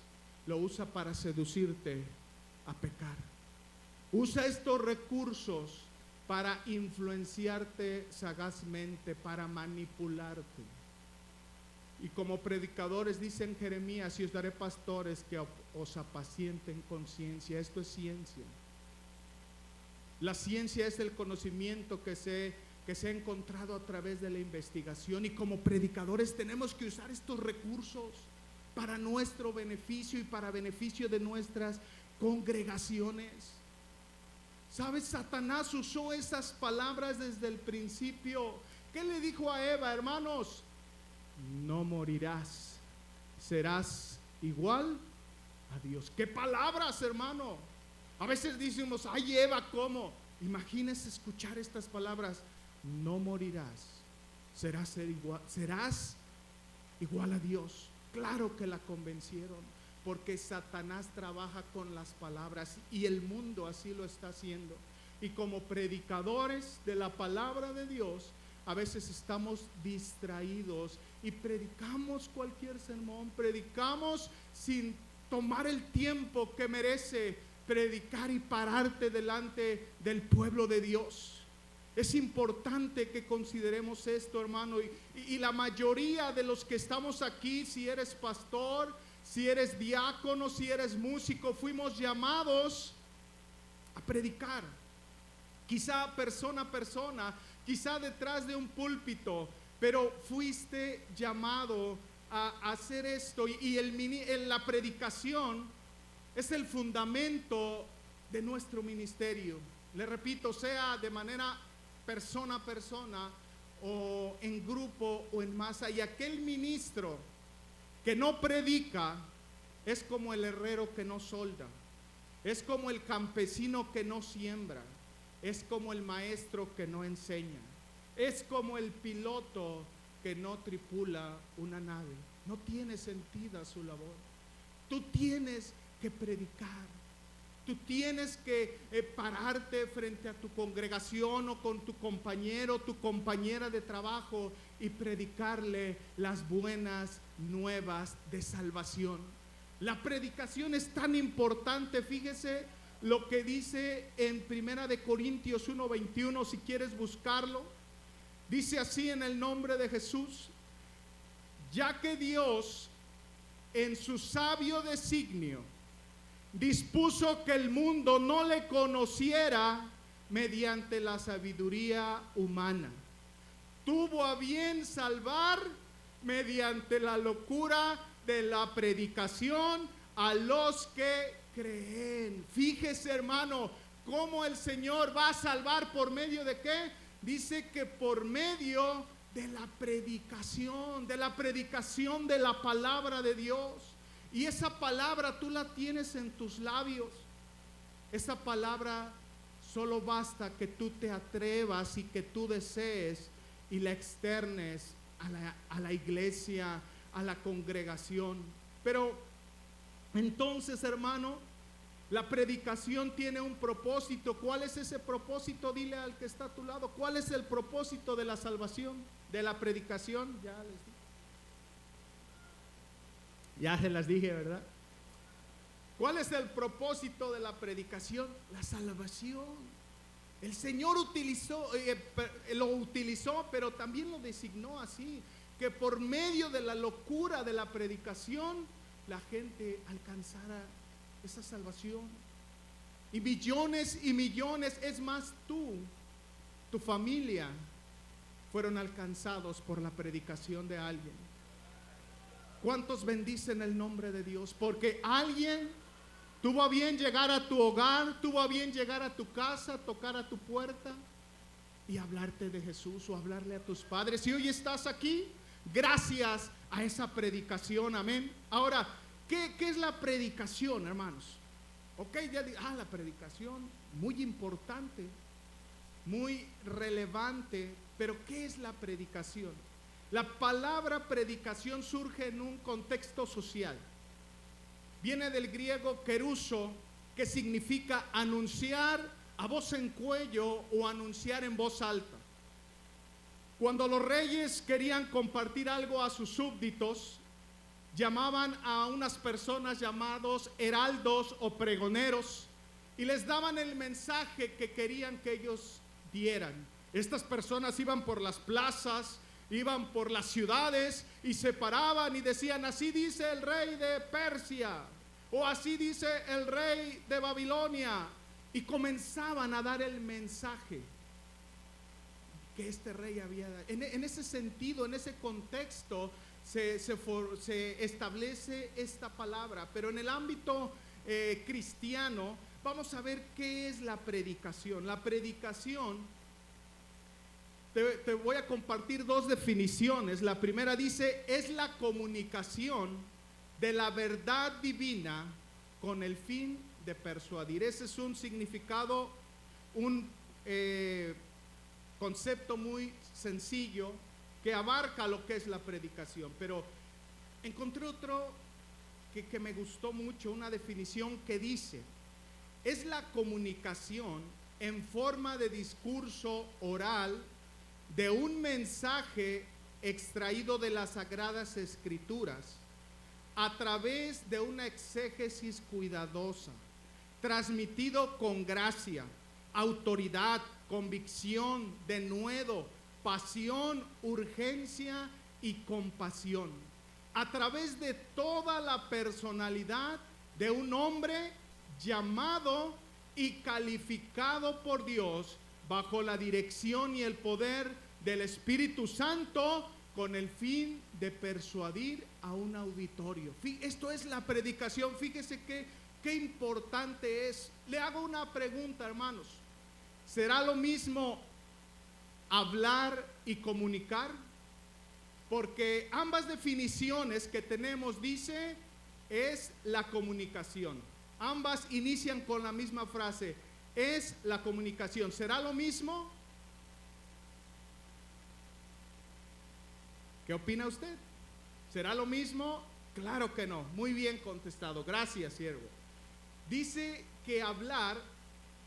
lo usa para seducirte a pecar. Usa estos recursos para influenciarte sagazmente, para manipularte. Y como predicadores dice en Jeremías: y os daré pastores que os apacienten con ciencia. Esto es ciencia. La ciencia es el conocimiento que se ha encontrado a través de la investigación. Y como predicadores tenemos que usar estos recursos para nuestro beneficio y para beneficio de nuestras congregaciones. ¿Sabes? Satanás usó esas palabras desde el principio. ¿Qué le dijo a Eva, hermanos? No morirás, serás igual a Dios. ¿Qué palabras, hermano? A veces decimos: ay, Eva, ¿cómo? Imagínese escuchar estas palabras: no morirás, serás igual a Dios. Claro que la convencieron, porque Satanás trabaja con las palabras y el mundo así lo está haciendo. Y como predicadores de la palabra de Dios, a veces estamos distraídos y predicamos cualquier sermón, predicamos sin tomar el tiempo que merece predicar y pararte delante del pueblo de Dios. Es importante que consideremos esto, hermano, y la mayoría de los que estamos aquí, si eres pastor, si eres diácono, si eres músico, fuimos llamados a predicar. Quizá persona a persona, quizá detrás de un púlpito, pero fuiste llamado a hacer esto. Y la predicación es el fundamento de nuestro ministerio. Le repito, sea de manera persona a persona, o en grupo o en masa. Y aquel ministro que no predica es como el herrero que no solda, es como el campesino que no siembra, es como el maestro que no enseña, es como el piloto que no tripula una nave. No tiene sentido su labor. Tú tienes que predicar. Tú tienes que pararte frente a tu congregación o con tu compañero, tu compañera de trabajo y predicarle las buenas nuevas de salvación. La predicación es tan importante. Fíjese lo que dice en 1 Corintios 1:21, si quieres buscarlo. Dice así en el nombre de Jesús: ya que Dios en su sabio designio dispuso que el mundo no le conociera mediante la sabiduría humana, tuvo a bien salvar mediante la locura de la predicación a los que creen. Fíjese, hermano, cómo el Señor va a salvar. ¿Por medio de qué? Dice que por medio de la predicación de la palabra de Dios. Y esa palabra tú la tienes en tus labios. Esa palabra solo basta que tú te atrevas y que tú desees y la externes a la iglesia, a la congregación. Pero entonces, hermano, la predicación tiene un propósito. ¿Cuál es ese propósito? Dile al que está a tu lado, ¿cuál es el propósito de la salvación, de la predicación? Ya les dije. Ya se las dije, ¿verdad? ¿Cuál es el propósito de la predicación? La salvación. El Señor lo utilizó, pero también lo designó así, que por medio de la locura de la predicación, la gente alcanzara esa salvación. Y millones, es más, tu familia, fueron alcanzados por la predicación de alguien. ¿Cuántos bendicen el nombre de Dios? Porque alguien tuvo a bien llegar a tu hogar, tuvo a bien llegar a tu casa, tocar a tu puerta y hablarte de Jesús, o hablarle a tus padres. Y hoy estás aquí gracias a esa predicación. Amén. Ahora, ¿qué es la predicación, hermanos? Ok, la predicación, muy importante, muy relevante. Pero ¿qué es la predicación? La palabra predicación surge en un contexto social. Viene del griego keruso, que significa anunciar a voz en cuello o anunciar en voz alta. Cuando los reyes querían compartir algo a sus súbditos, llamaban a unas personas llamados heraldos o pregoneros y les daban el mensaje que querían que ellos dieran. Estas personas iban por las plazas, iban por las ciudades y se paraban y decían: así dice el rey de Persia, o así dice el rey de Babilonia, y comenzaban a dar el mensaje que este rey había dado. En ese sentido, en ese contexto se establece esta palabra. Pero en el ámbito cristiano, vamos a ver qué es la predicación. La predicación, te voy a compartir dos definiciones. La primera dice: es la comunicación de la verdad divina con el fin de persuadir. Ese es un significado, un concepto muy sencillo que abarca lo que es la predicación. Pero encontré otro que me gustó mucho, una definición que dice: es la comunicación en forma de discurso oral de un mensaje extraído de las Sagradas Escrituras a través de una exégesis cuidadosa, transmitido con gracia, autoridad, convicción, denuedo, pasión, urgencia y compasión, a través de toda la personalidad de un hombre llamado y calificado por Dios bajo la dirección y el poder del Espíritu Santo, con el fin de persuadir a un auditorio. Esto es la predicación. Fíjese qué importante es. Le hago una pregunta, hermanos. ¿Será lo mismo hablar y comunicar? Porque ambas definiciones que tenemos dice es la comunicación. Ambas inician con la misma frase, es la comunicación. ¿Será lo mismo? ¿Qué opina usted? ¿Será lo mismo? Claro que no. Muy bien contestado. Gracias, siervo. Dice que hablar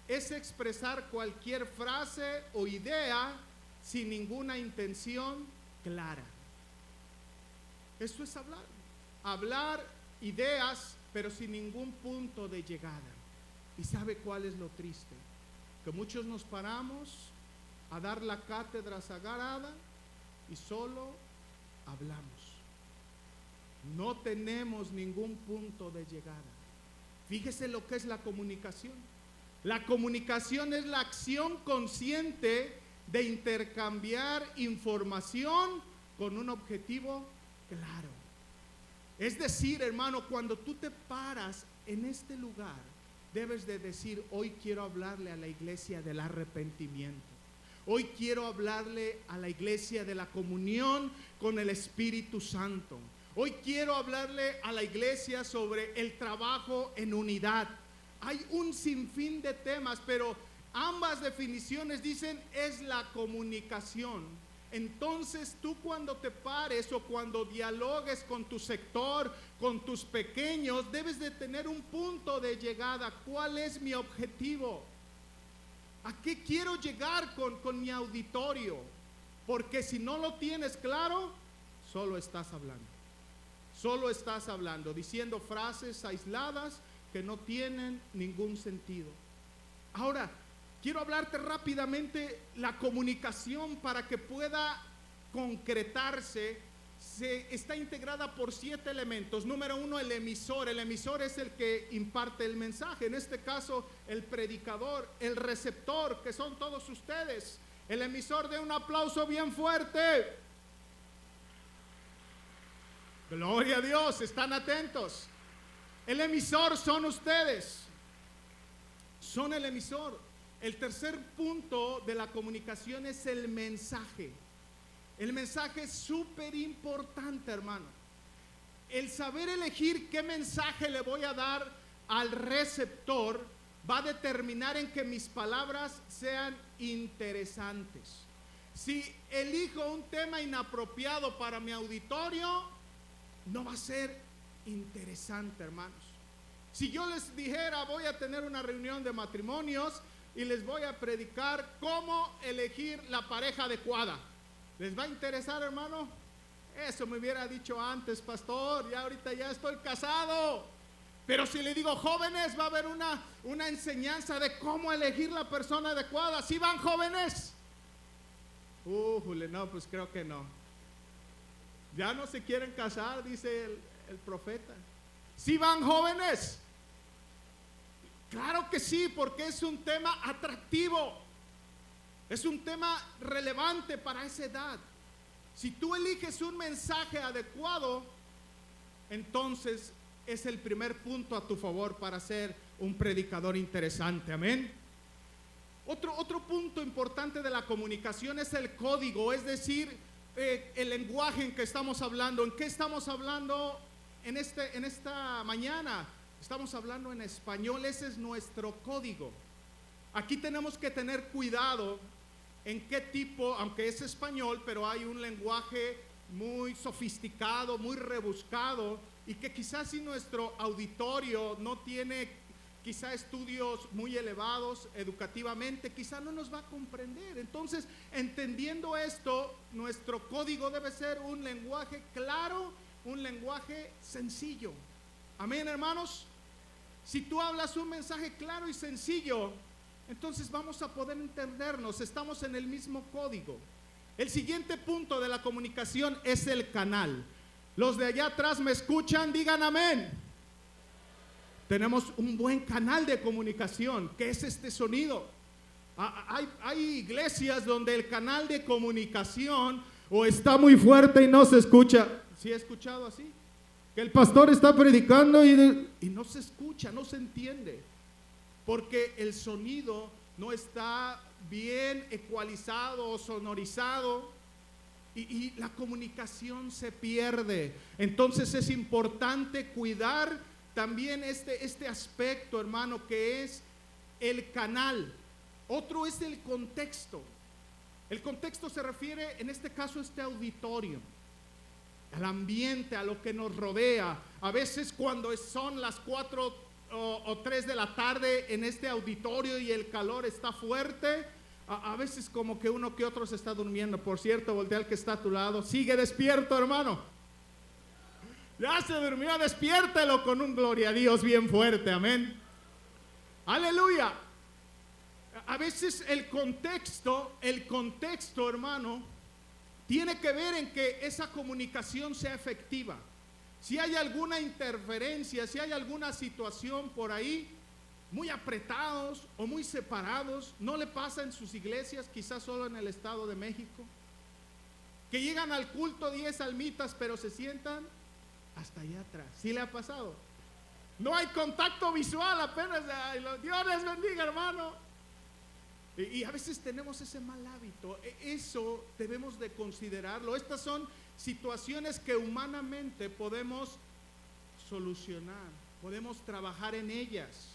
es expresar cualquier frase o idea sin ninguna intención clara. Eso es hablar. Hablar ideas, pero sin ningún punto de llegada. ¿Y sabe cuál es lo triste? Que muchos nos paramos a dar la cátedra sagrada y solo hablamos. No tenemos ningún punto de llegada. Fíjese lo que es la comunicación. La comunicación es la acción consciente de intercambiar información con un objetivo claro. Es decir, hermano, cuando tú te paras en este lugar, debes de decir: hoy quiero hablarle a la iglesia del arrepentimiento. Hoy quiero hablarle a la iglesia de la comunión con el Espíritu Santo. Hoy quiero hablarle a la iglesia sobre el trabajo en unidad. Hay un sinfín de temas, pero ambas definiciones dicen es la comunicación. Entonces tú, cuando te pares o cuando dialogues con tu sector, con tus pequeños, debes de tener un punto de llegada. ¿Cuál es mi objetivo? ¿A qué quiero llegar con mi auditorio? Porque si no lo tienes claro, solo estás hablando. Solo estás hablando, diciendo frases aisladas que no tienen ningún sentido. Ahora, quiero hablarte rápidamente. La comunicación, para que pueda concretarse, está integrada por 7 elementos. Número 1, el emisor. El emisor es el que imparte el mensaje. En este caso, el predicador, el receptor, que son todos ustedes. El emisor, de un aplauso bien fuerte. Gloria a Dios, están atentos. El emisor son ustedes. Son el emisor. El tercer punto de la comunicación es el mensaje. El mensaje es súper importante, hermano. El saber elegir qué mensaje le voy a dar al receptor va a determinar en que mis palabras sean interesantes. Si elijo un tema inapropiado para mi auditorio, no va a ser interesante, hermanos. Si yo les dijera: voy a tener una reunión de matrimonios y les voy a predicar cómo elegir la pareja adecuada, ¿les va a interesar, hermano? Eso me hubiera dicho antes, pastor. Ya ahorita ya estoy casado. Pero si le digo: jóvenes, va a haber una enseñanza de cómo elegir la persona adecuada. ¿Sí van, jóvenes? No, pues creo que no. Ya no se quieren casar, dice el profeta. ¿Sí van, jóvenes? Claro que sí, porque es un tema atractivo. Es un tema relevante para esa edad. Si tú eliges un mensaje adecuado, entonces es el primer punto a tu favor para ser un predicador interesante. Amén. Otro punto importante de la comunicación es el código, es decir, el lenguaje en que estamos hablando. ¿En qué estamos hablando en esta mañana? Estamos hablando en español. Ese es nuestro código. Aquí tenemos que tener cuidado en qué tipo, aunque es español, pero hay un lenguaje muy sofisticado, muy rebuscado, y que quizás si nuestro auditorio no tiene quizá estudios muy elevados educativamente, quizá no nos va a comprender. Entonces, entendiendo esto, nuestro código debe ser un lenguaje claro, un lenguaje sencillo. Amén, hermanos. Si tú hablas un mensaje claro y sencillo, entonces vamos a poder entendernos. Estamos en el mismo código. El siguiente punto de la comunicación es el canal. Los de allá atrás me escuchan, digan amén. Tenemos un buen canal de comunicación, que es este sonido. Hay iglesias donde el canal de comunicación o está muy fuerte y no se escucha. ¿Sí he escuchado así? Que el pastor está predicando y no se escucha, no se entiende. Porque el sonido no está bien ecualizado o sonorizado y la comunicación se pierde. Entonces es importante cuidar también este aspecto, hermano, que es el canal. Otro es el contexto. El contexto se refiere, en este caso, a este auditorio, al ambiente, a lo que nos rodea. A veces cuando son las 4 o 3 de la tarde en este auditorio y el calor está fuerte, a veces como que uno que otro se está durmiendo. Por cierto, voltea al que está a tu lado. Sigue despierto, hermano. Ya se durmió, despiértelo con un gloria a Dios bien fuerte, amén. Aleluya. A veces el contexto, hermano, tiene que ver en que esa comunicación sea efectiva. Si hay alguna interferencia, si hay alguna situación por ahí, muy apretados o muy separados, ¿no le pasa en sus iglesias, quizás solo en el Estado de México? Que llegan al culto 10 almitas, pero se sientan hasta allá atrás. ¿Sí le ha pasado? No hay contacto visual, apenas, Dios les bendiga, hermano. Y a veces tenemos ese mal hábito. Eso debemos de considerarlo. Estas son situaciones que humanamente podemos solucionar, podemos trabajar en ellas.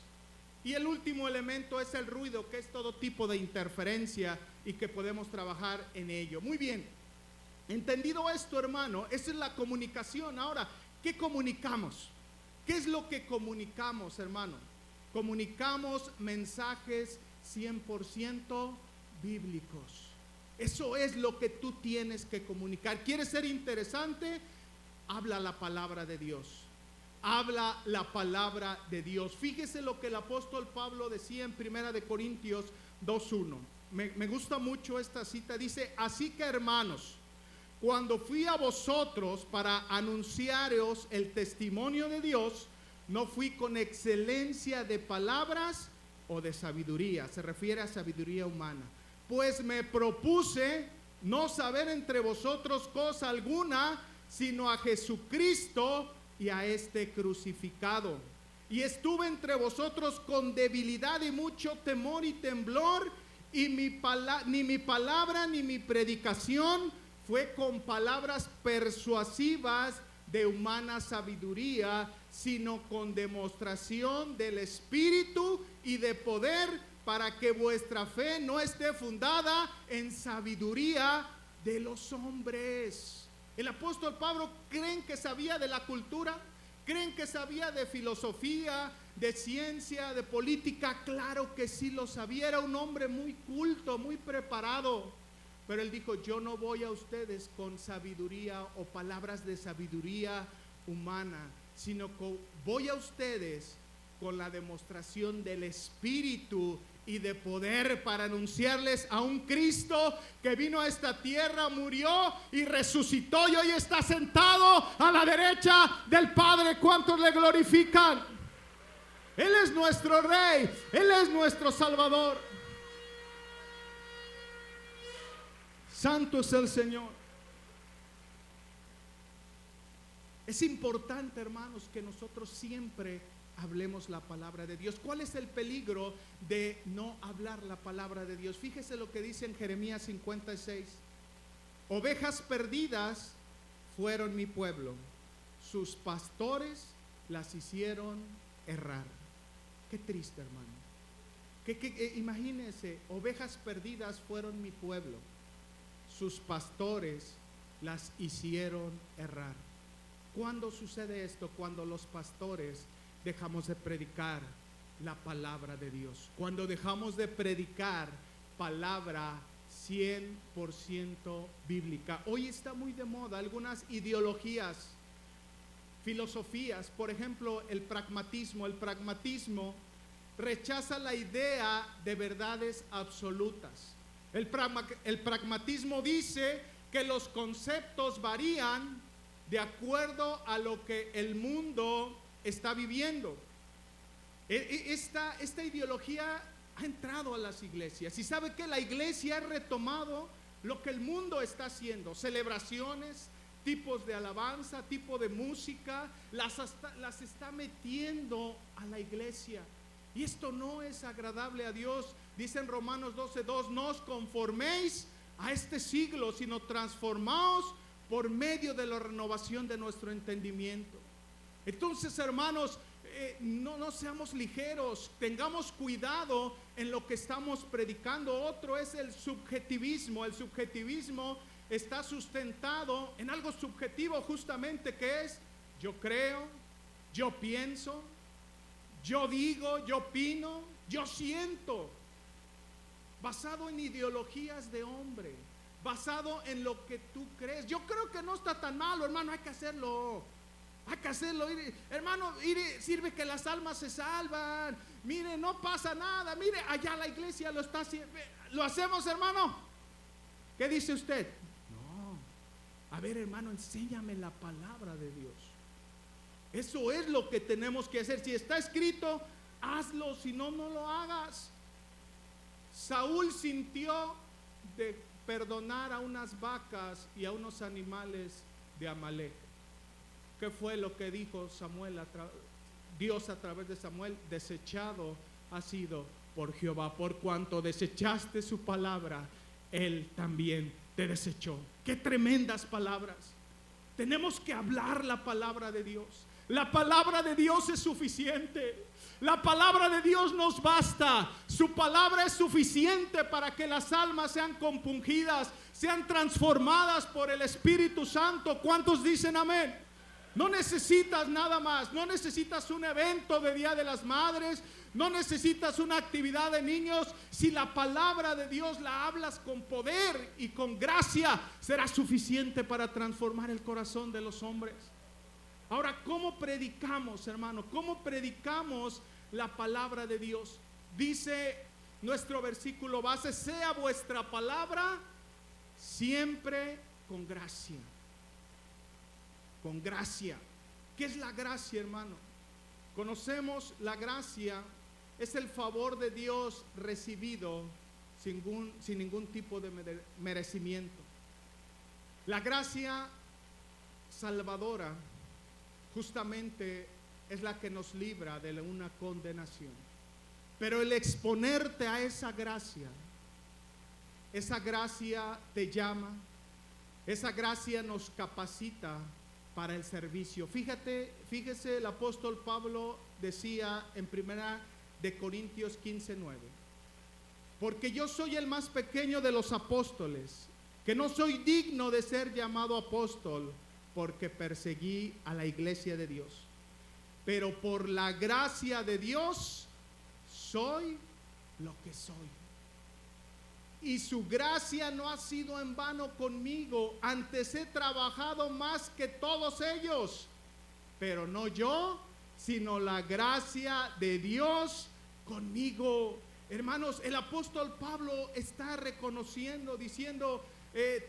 Y el último elemento es el ruido, que es todo tipo de interferencia y que podemos trabajar en ello. Muy bien, entendido esto, hermano, esa es la comunicación. Ahora, ¿qué comunicamos? ¿Qué es lo que comunicamos, hermano? Comunicamos mensajes 100% bíblicos. Eso es lo que tú tienes que comunicar. ¿Quieres ser interesante? Habla la palabra de Dios. Habla la palabra de Dios. Fíjese lo que el apóstol Pablo decía en 1 Corintios 2:1. Me gusta mucho esta cita. Dice: así que, hermanos, cuando fui a vosotros para anunciaros el testimonio de Dios, no fui con excelencia de palabras o de sabiduría. Se refiere a sabiduría humana. Pues me propuse no saber entre vosotros cosa alguna, sino a Jesucristo y a este crucificado. Y estuve entre vosotros con debilidad y mucho temor y temblor, y ni mi palabra ni mi predicación fue con palabras persuasivas de humana sabiduría, sino con demostración del Espíritu y de poder, para que vuestra fe no esté fundada en sabiduría de los hombres. El apóstol Pablo, ¿creen que sabía de la cultura? ¿Creen que sabía de filosofía, de ciencia, de política? Claro que sí lo sabía. Era un hombre muy culto, muy preparado. Pero él dijo: yo no voy a ustedes con sabiduría o palabras de sabiduría humana, sino que voy a ustedes con la demostración del Espíritu y de poder, para anunciarles a un Cristo que vino a esta tierra, murió y resucitó, y hoy está sentado a la derecha del Padre. ¿Cuántos le glorifican? Él es nuestro Rey, Él es nuestro Salvador. Santo es el Señor. Es importante, hermanos, que nosotros siempre hablemos la palabra de Dios. ¿Cuál es el peligro de no hablar la palabra de Dios? Fíjese lo que dice en Jeremías 56. Ovejas perdidas fueron mi pueblo, sus pastores las hicieron errar. Qué triste, hermano. Imagínense, ovejas perdidas fueron mi pueblo, sus pastores las hicieron errar. ¿Cuándo sucede esto? Cuando los pastores dejamos de predicar la palabra de Dios. Cuando dejamos de predicar palabra 100% bíblica. Hoy está muy de moda algunas ideologías, filosofías. Por ejemplo, el pragmatismo. El pragmatismo rechaza la idea de verdades absolutas. El pragmatismo dice que los conceptos varían de acuerdo a lo que el mundo está viviendo. Esta ideología ha entrado a las iglesias y sabe que la iglesia ha retomado lo que el mundo está haciendo, celebraciones, tipos de alabanza, tipo de música, las está metiendo a la iglesia. Y esto no es agradable a Dios. Dice en Romanos 12:2, no os conforméis a este siglo, sino transformaos por medio de la renovación de nuestro entendimiento. Entonces, hermanos, no seamos ligeros, tengamos cuidado en lo que estamos predicando. Otro es el subjetivismo. El subjetivismo está sustentado en algo subjetivo, justamente, que es yo creo, yo pienso, yo digo, yo opino, yo siento, basado en ideologías de hombre, basado en lo que tú crees. Yo creo que no está tan malo, hermano, hay que hacerlo. Hay que hacerlo, hermano, sirve que las almas se salvan. Mire, no pasa nada. Mire, allá la iglesia lo está haciendo. ¿Lo hacemos, hermano? ¿Qué dice usted? No. A ver, hermano, enséñame la palabra de Dios. Eso es lo que tenemos que hacer. Si está escrito, hazlo. Si no, no lo hagas. Saúl sintió de perdonar a unas vacas y a unos animales de Amalek. ¿Qué fue lo que dijo Dios a través de Samuel? Desechado ha sido por Jehová, por cuanto desechaste su palabra, Él también te desechó. ¡Qué tremendas palabras! Tenemos que hablar la palabra de Dios. La palabra de Dios es suficiente. La palabra de Dios nos basta. Su palabra es suficiente para que las almas sean compungidas, sean transformadas por el Espíritu Santo. ¿Cuántos dicen amén? No necesitas nada más, no necesitas un evento de Día de las Madres, no necesitas una actividad de niños. Si la palabra de Dios la hablas con poder y con gracia, será suficiente para transformar el corazón de los hombres. Ahora, ¿cómo predicamos, hermano? ¿Cómo predicamos la palabra de Dios? Dice nuestro versículo base: sea vuestra palabra siempre con gracia. Con gracia. ¿Qué es la gracia, hermano? Conocemos la gracia, es el favor de Dios recibido sin ningún tipo de merecimiento. La gracia salvadora justamente es la que nos libra de una condenación. Pero el exponerte a esa gracia te llama, esa gracia nos capacita para el servicio. Fíjese, el apóstol Pablo decía en 1 Corintios 15:9: porque yo soy el más pequeño de los apóstoles, que no soy digno de ser llamado apóstol, porque perseguí a la iglesia de Dios. Pero por la gracia de Dios soy lo que soy. Y su gracia no ha sido en vano conmigo. Antes he trabajado más que todos ellos, pero no yo, sino la gracia de Dios conmigo. Hermanos, el apóstol Pablo está reconociendo, diciendo,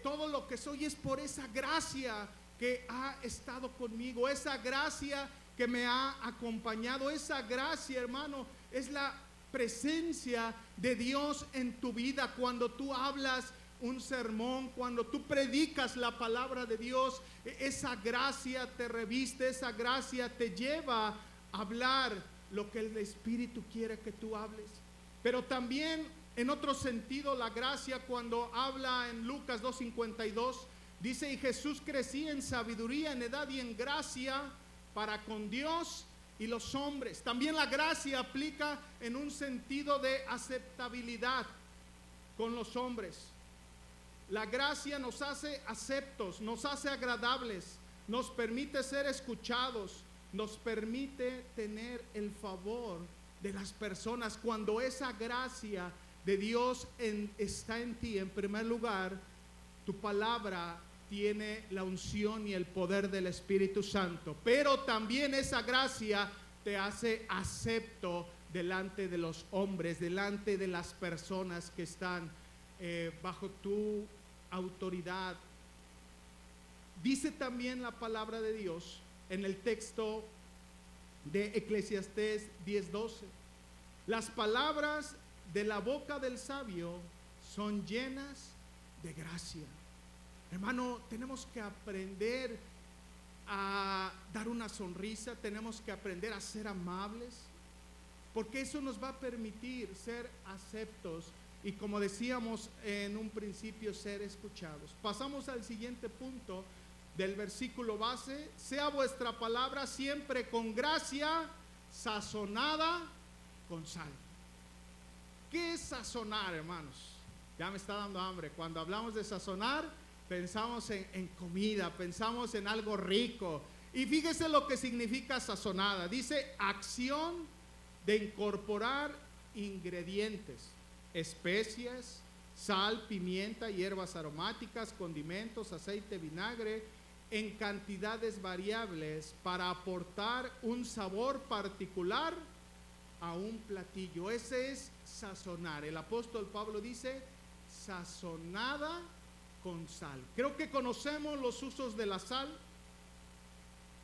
todo lo que soy es por esa gracia que ha estado conmigo, esa gracia que me ha acompañado. Esa gracia, hermano, es la presencia de Dios en tu vida. Cuando tú hablas un sermón, cuando tú predicas la palabra de Dios, esa gracia te reviste, esa gracia te lleva a hablar lo que el Espíritu quiere que tú hables. Pero también en otro sentido, la gracia, cuando habla en Lucas 2:52, dice: y Jesús crecía en sabiduría, en edad y en gracia para con Dios y los hombres. También la gracia aplica en un sentido de aceptabilidad con los hombres. La gracia nos hace aceptos, nos hace agradables, nos permite ser escuchados, nos permite tener el favor de las personas. Cuando esa gracia de Dios está en ti, en primer lugar, tu palabra tiene la unción y el poder del Espíritu Santo, pero también esa gracia te hace acepto delante de los hombres, delante de las personas que están bajo tu autoridad. Dice también la palabra de Dios en el texto de Eclesiastés 10:12: las palabras de la boca del sabio son llenas de gracia. Hermano, tenemos que aprender a dar una sonrisa, tenemos que aprender a ser amables, porque eso nos va a permitir ser aceptos y, como decíamos en un principio, ser escuchados. Pasamos al siguiente punto del versículo base: sea vuestra palabra siempre con gracia, sazonada con sal. ¿Qué es sazonar, hermanos? Ya me está dando hambre. Cuando hablamos de sazonar, pensamos en comida, pensamos en algo rico. Y fíjese lo que significa sazonada. Dice acción de incorporar ingredientes, especias, sal, pimienta, hierbas aromáticas, condimentos, aceite, vinagre, en cantidades variables para aportar un sabor particular a un platillo. Ese es sazonar. El apóstol Pablo dice sazonada con sal. Creo que conocemos los usos de la sal.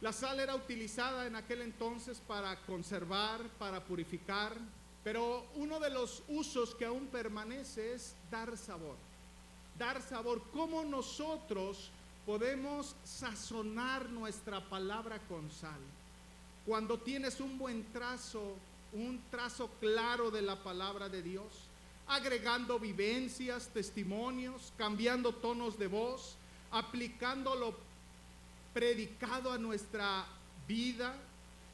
La sal era utilizada en aquel entonces para conservar, para purificar, pero uno de los usos que aún permanece es dar sabor. Dar sabor. ¿Cómo nosotros podemos sazonar nuestra palabra con sal? Cuando tienes un buen trazo, un trazo claro de la palabra de Dios, agregando vivencias, testimonios, cambiando tonos de voz, aplicando lo predicado a nuestra vida,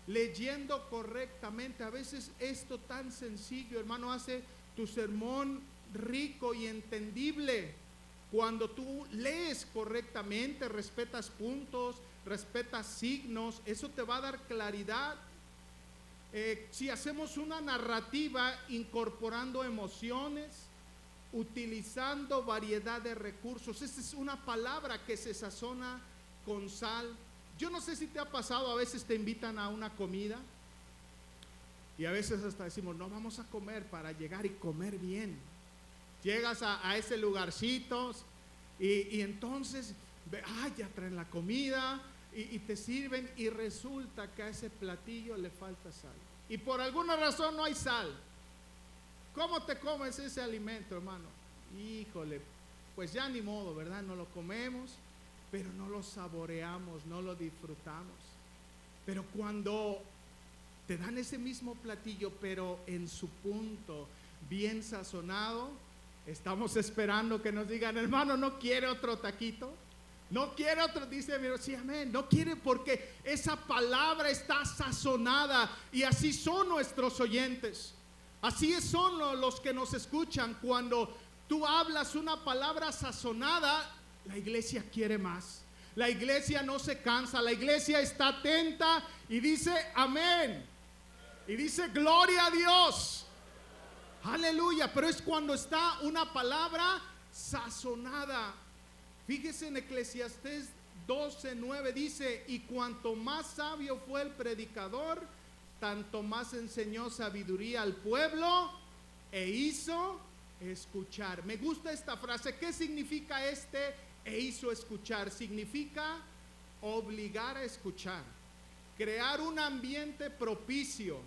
leyendo correctamente. A veces esto tan sencillo, hermano, hace tu sermón rico y entendible. Cuando tú lees correctamente, respetas puntos, respetas signos, eso te va a dar claridad. Si hacemos una narrativa incorporando emociones, utilizando variedad de recursos, esa es una palabra que se sazona con sal. Yo no sé si te ha pasado, a veces te invitan a una comida y a veces hasta decimos, no, vamos a comer para llegar y comer bien. Llegas a ese lugarcito y entonces, ya traen la comida y te sirven, y resulta que a ese platillo le falta sal. Y por alguna razón no hay sal. ¿Cómo te comes ese alimento, hermano? Híjole, pues ya ni modo, ¿verdad? No lo comemos, pero no lo saboreamos, no lo disfrutamos. Pero cuando te dan ese mismo platillo, pero en su punto, bien sazonado, estamos esperando que nos digan, hermano, ¿no quiere otro taquito? No quiere otro, dice mi hermano, sí, amén. No quiere, porque esa palabra está sazonada. Y así son nuestros oyentes. Así son los que nos escuchan. Cuando tú hablas una palabra sazonada, la iglesia quiere más. La iglesia no se cansa. La iglesia está atenta y dice amén. Y dice gloria a Dios. Aleluya. Pero es cuando está una palabra sazonada. Fíjese en Eclesiastés 12:9, dice, y cuanto más sabio fue el predicador, tanto más enseñó sabiduría al pueblo e hizo escuchar. Me gusta esta frase. ¿Qué significa e hizo escuchar? Significa obligar a escuchar, crear un ambiente propicio,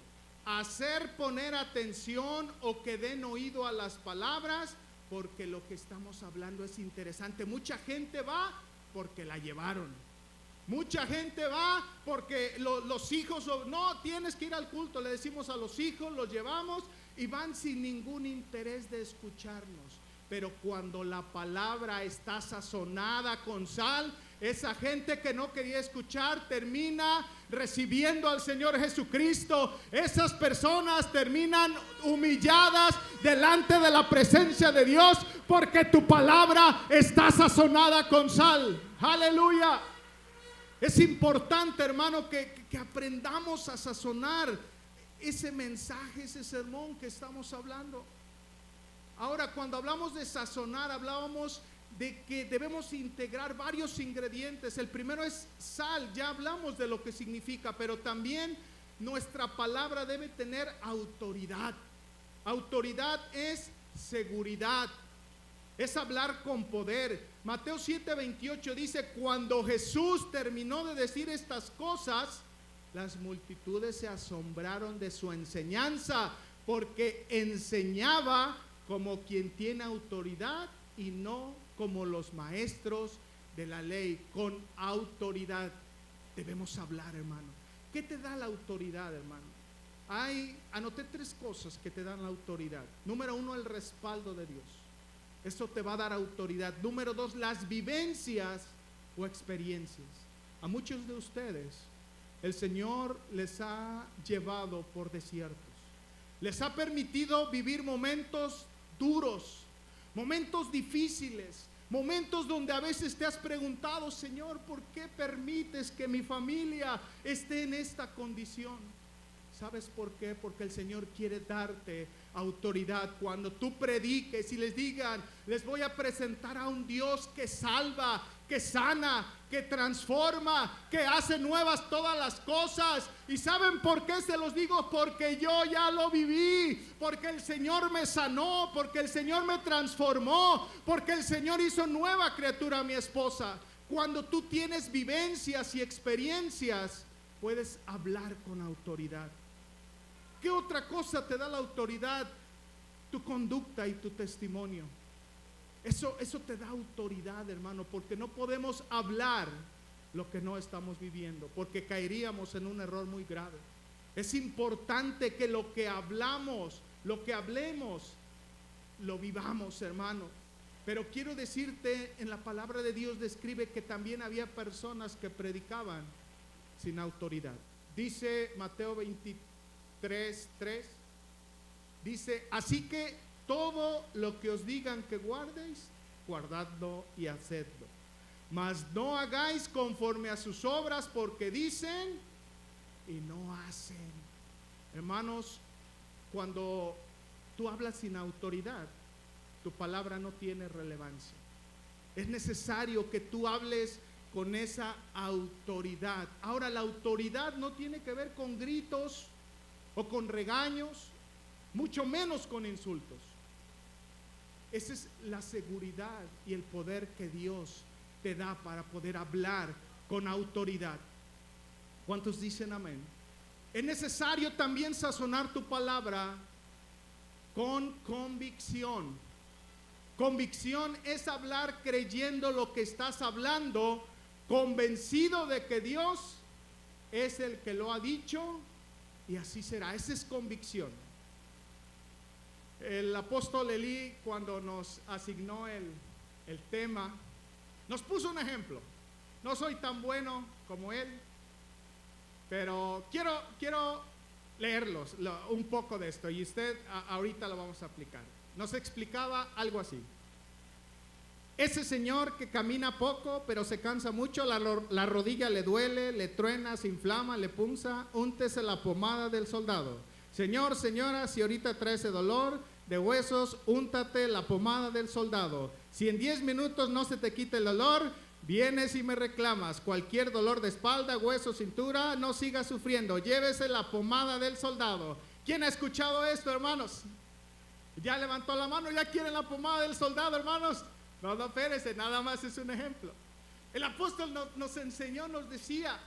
hacer poner atención o que den oído a las palabras, porque lo que estamos hablando es interesante. Mucha gente va porque la llevaron. Mucha gente va porque los hijos, no, tienes que ir al culto, le decimos a los hijos, los llevamos y van sin ningún interés de escucharnos. Pero cuando la palabra está sazonada con sal, esa gente que no quería escuchar termina recibiendo al Señor Jesucristo. Esas personas terminan humilladas delante de la presencia de Dios, porque tu palabra está sazonada con sal. Aleluya. Es importante, hermano, que aprendamos a sazonar ese mensaje, ese sermón que estamos hablando. Ahora, cuando hablamos de sazonar, hablábamos de que debemos integrar varios ingredientes. El primero es sal, ya hablamos de lo que significa, pero también nuestra palabra debe tener autoridad. Autoridad es seguridad, es hablar con poder. Mateo 7:28 dice, cuando Jesús terminó de decir estas cosas, las multitudes se asombraron de su enseñanza, porque enseñaba como quien tiene autoridad y no como los maestros de la ley. Con autoridad debemos hablar, hermano. ¿Qué te da la autoridad, hermano? Anoté 3 cosas que te dan la autoridad. Número 1, el respaldo de Dios. Eso te va a dar autoridad. Número 2, las vivencias o experiencias. A muchos de ustedes el Señor les ha llevado por desiertos. Les ha permitido vivir momentos duros, momentos difíciles, momentos donde a veces te has preguntado: Señor, ¿por qué permites que mi familia esté en esta condición? ¿Sabes por qué? Porque el Señor quiere darte autoridad. Cuando tú prediques y les digan: les voy a presentar a un Dios que salva, que sana, que transforma, que hace nuevas todas las cosas. ¿Y saben por qué se los digo? Porque yo ya lo viví, porque el Señor me sanó, porque el Señor me transformó, porque el Señor hizo nueva criatura a mi esposa. Cuando tú tienes vivencias y experiencias, puedes hablar con autoridad. ¿Qué otra cosa te da la autoridad? Tu conducta y tu testimonio. Eso te da autoridad, hermano, porque no podemos hablar lo que no estamos viviendo, porque caeríamos en un error muy grave. Es importante que lo que hablamos, lo que hablemos, lo vivamos, hermano. Pero quiero decirte, en la palabra de Dios describe que también había personas que predicaban sin autoridad. Dice Mateo 23:3, dice: así que todo lo que os digan que guardéis, guardadlo y hacedlo. Mas no hagáis conforme a sus obras, porque dicen y no hacen. Hermanos, cuando tú hablas sin autoridad, tu palabra no tiene relevancia. Es necesario que tú hables con esa autoridad. Ahora, la autoridad no tiene que ver con gritos o con regaños, mucho menos con insultos. Esa es la seguridad y el poder que Dios te da para poder hablar con autoridad. ¿Cuántos dicen amén? Es necesario también sazonar tu palabra con convicción. Convicción es hablar creyendo lo que estás hablando, convencido de que Dios es el que lo ha dicho y así será. Esa es convicción. El apóstol Elí, cuando nos asignó el tema, nos puso un ejemplo. No soy tan bueno como él, pero quiero leerlos un poco de esto, y usted ahorita lo vamos a aplicar. Nos explicaba algo así: ese señor que camina poco pero se cansa mucho, la rodilla le duele, le truena, se inflama, le punza, úntese la pomada del soldado. Señor, señora, si ahorita trae ese dolor de huesos, úntate la pomada del soldado. Si en 10 minutos no se te quita el dolor, vienes y me reclamas. Cualquier dolor de espalda, hueso, cintura, no siga sufriendo, llévese la pomada del soldado. ¿Quién ha escuchado esto, hermanos? Ya levantó la mano, ya quieren la pomada del soldado, hermanos. No, espérese, nada más es un ejemplo. El apóstol nos enseñó, nos decía: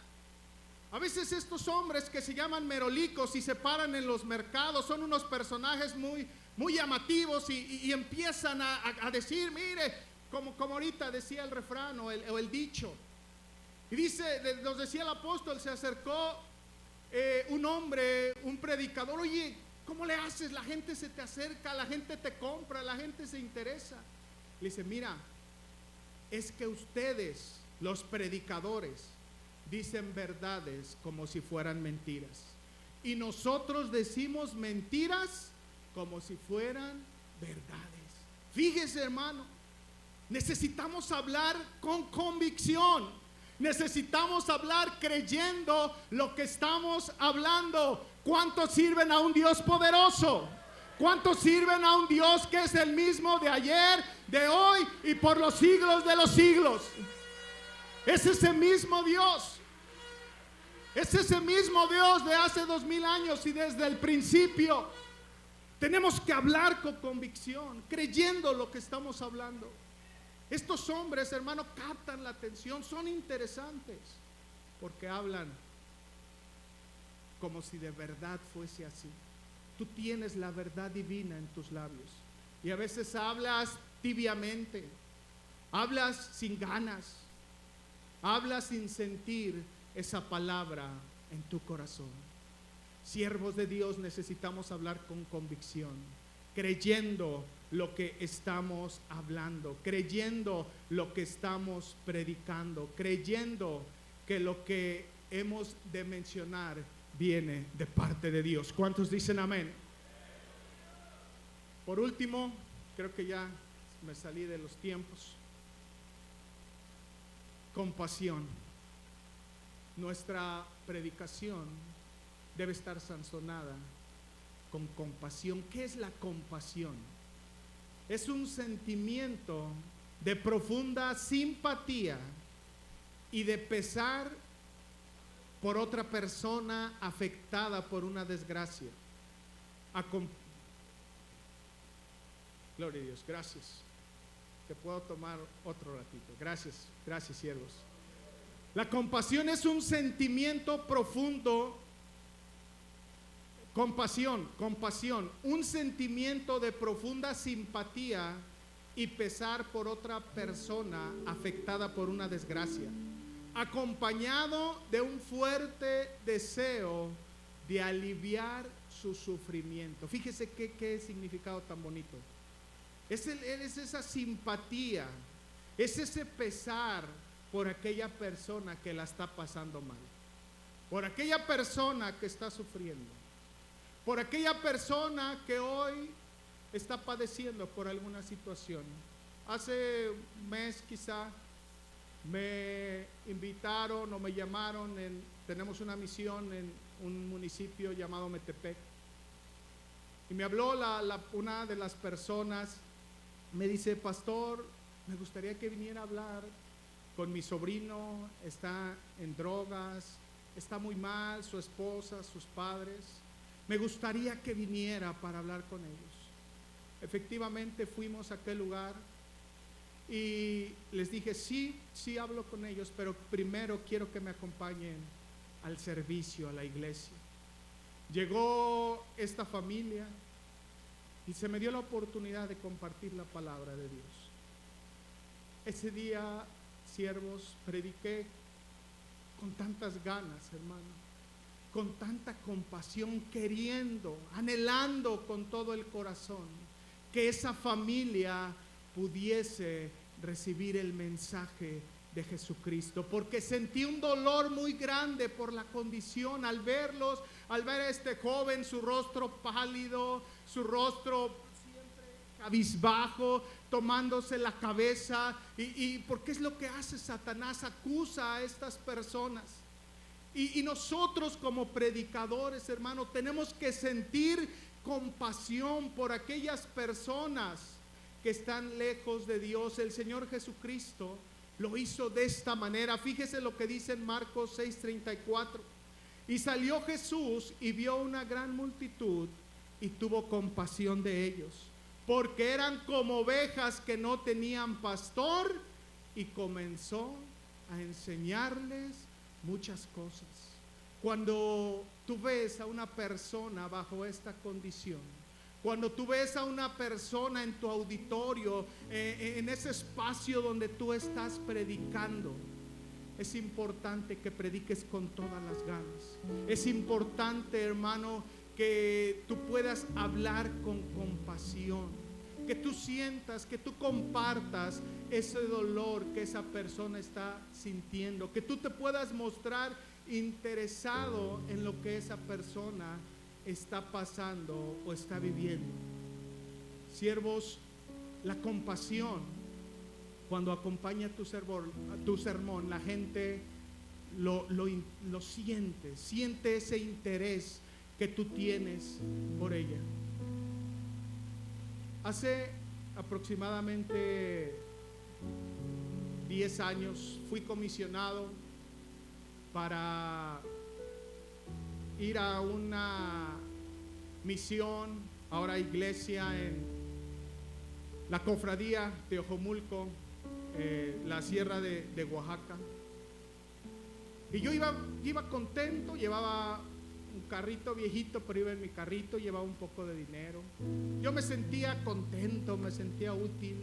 a veces estos hombres que se llaman merolicos y se paran en los mercados son unos personajes muy llamativos y empiezan a decir, mire, como ahorita decía el refrán o el dicho. Y dice, nos decía el apóstol, se acercó un hombre, un predicador: oye, ¿cómo le haces? La gente se te acerca, la gente te compra, la gente se interesa. Le dice: mira, es que ustedes, los predicadores, dicen verdades como si fueran mentiras, y nosotros decimos mentiras como si fueran verdades. Fíjese, hermano, necesitamos hablar con convicción, necesitamos hablar creyendo lo que estamos hablando. ¿Cuántos sirven a un Dios poderoso? ¿Cuántos sirven a un Dios que es el mismo de ayer, de hoy y por los siglos de los siglos? Es ese mismo Dios. Es ese mismo Dios de hace 2000 años y desde el principio. Tenemos que hablar con convicción, creyendo lo que estamos hablando. Estos hombres, hermano, captan la atención, son interesantes, porque hablan como si de verdad fuese así. tú tienes la verdad divina en tus labios. Y a veces hablas tibiamente, hablas sin ganas, hablas sin sentir esa palabra en tu corazón. Siervos de Dios, necesitamos hablar con convicción, creyendo lo que estamos hablando, creyendo lo que estamos predicando, creyendo que lo que hemos de mencionar viene de parte de Dios. ¿Cuántos dicen amén? Por último, creo que ya me salí de los tiempos. Compasión. Nuestra predicación debe estar sazonada con compasión. ¿Qué es la compasión? Es un sentimiento de profunda simpatía y de pesar por otra persona afectada por una desgracia. Gloria a Dios, gracias. Te puedo tomar otro ratito. Gracias, gracias, siervos. La compasión es un sentimiento profundo. Compasión, un sentimiento de profunda simpatía y pesar por otra persona afectada por una desgracia, acompañado de un fuerte deseo de aliviar su sufrimiento. Fíjese qué significado tan bonito. Es esa simpatía, es ese pesar por aquella persona que la está pasando mal, por aquella persona que está sufriendo, por aquella persona que hoy está padeciendo por alguna situación. Hace un mes quizá me invitaron o me llamaron, tenemos una misión en un municipio llamado Metepec, y me habló una de las personas, me dice: pastor, me gustaría que viniera a hablar con mi sobrino, está en drogas, está muy mal, su esposa, sus padres, me gustaría que viniera para hablar con ellos. Efectivamente fuimos a aquel lugar y les dije: sí hablo con ellos, pero primero quiero que me acompañen al servicio, a la iglesia. Llegó esta familia y se me dio la oportunidad de compartir la palabra de Dios. Ese día, siervos, prediqué con tantas ganas, hermano, con tanta compasión, queriendo, anhelando con todo el corazón que esa familia pudiese recibir el mensaje de Jesucristo, porque sentí un dolor muy grande por la condición al verlos, al ver a este joven, su rostro pálido, su rostro siempre cabizbajo, tomándose la cabeza, y porque es lo que hace Satanás, acusa a estas personas. Y nosotros como predicadores, hermano, tenemos que sentir compasión por aquellas personas que están lejos de Dios. El Señor Jesucristo lo hizo de esta manera. Fíjese lo que dice en Marcos 6:34. Y salió Jesús y vio una gran multitud y tuvo compasión de ellos, porque eran como ovejas que no tenían pastor, y comenzó a enseñarles muchas cosas. Cuando tú ves a una persona bajo esta condición, cuando tú ves a una persona en tu auditorio, en ese espacio donde tú estás predicando, es importante que prediques con todas las ganas. Es importante, hermano, que tú puedas hablar con compasión, que tú sientas, que tú compartas ese dolor que esa persona está sintiendo, que tú te puedas mostrar interesado en lo que esa persona está pasando o está viviendo. Siervos, la compasión, cuando acompaña tu sermón, la gente lo siente ese interés que tú tienes por ella. Hace aproximadamente 10 años fui comisionado para ir a una misión, ahora iglesia, en la cofradía de Ojomulco, la sierra de Oaxaca. Y yo iba contento, llevaba un carrito viejito, pero iba en mi carrito, llevaba un poco de dinero. Yo me sentía contento, me sentía útil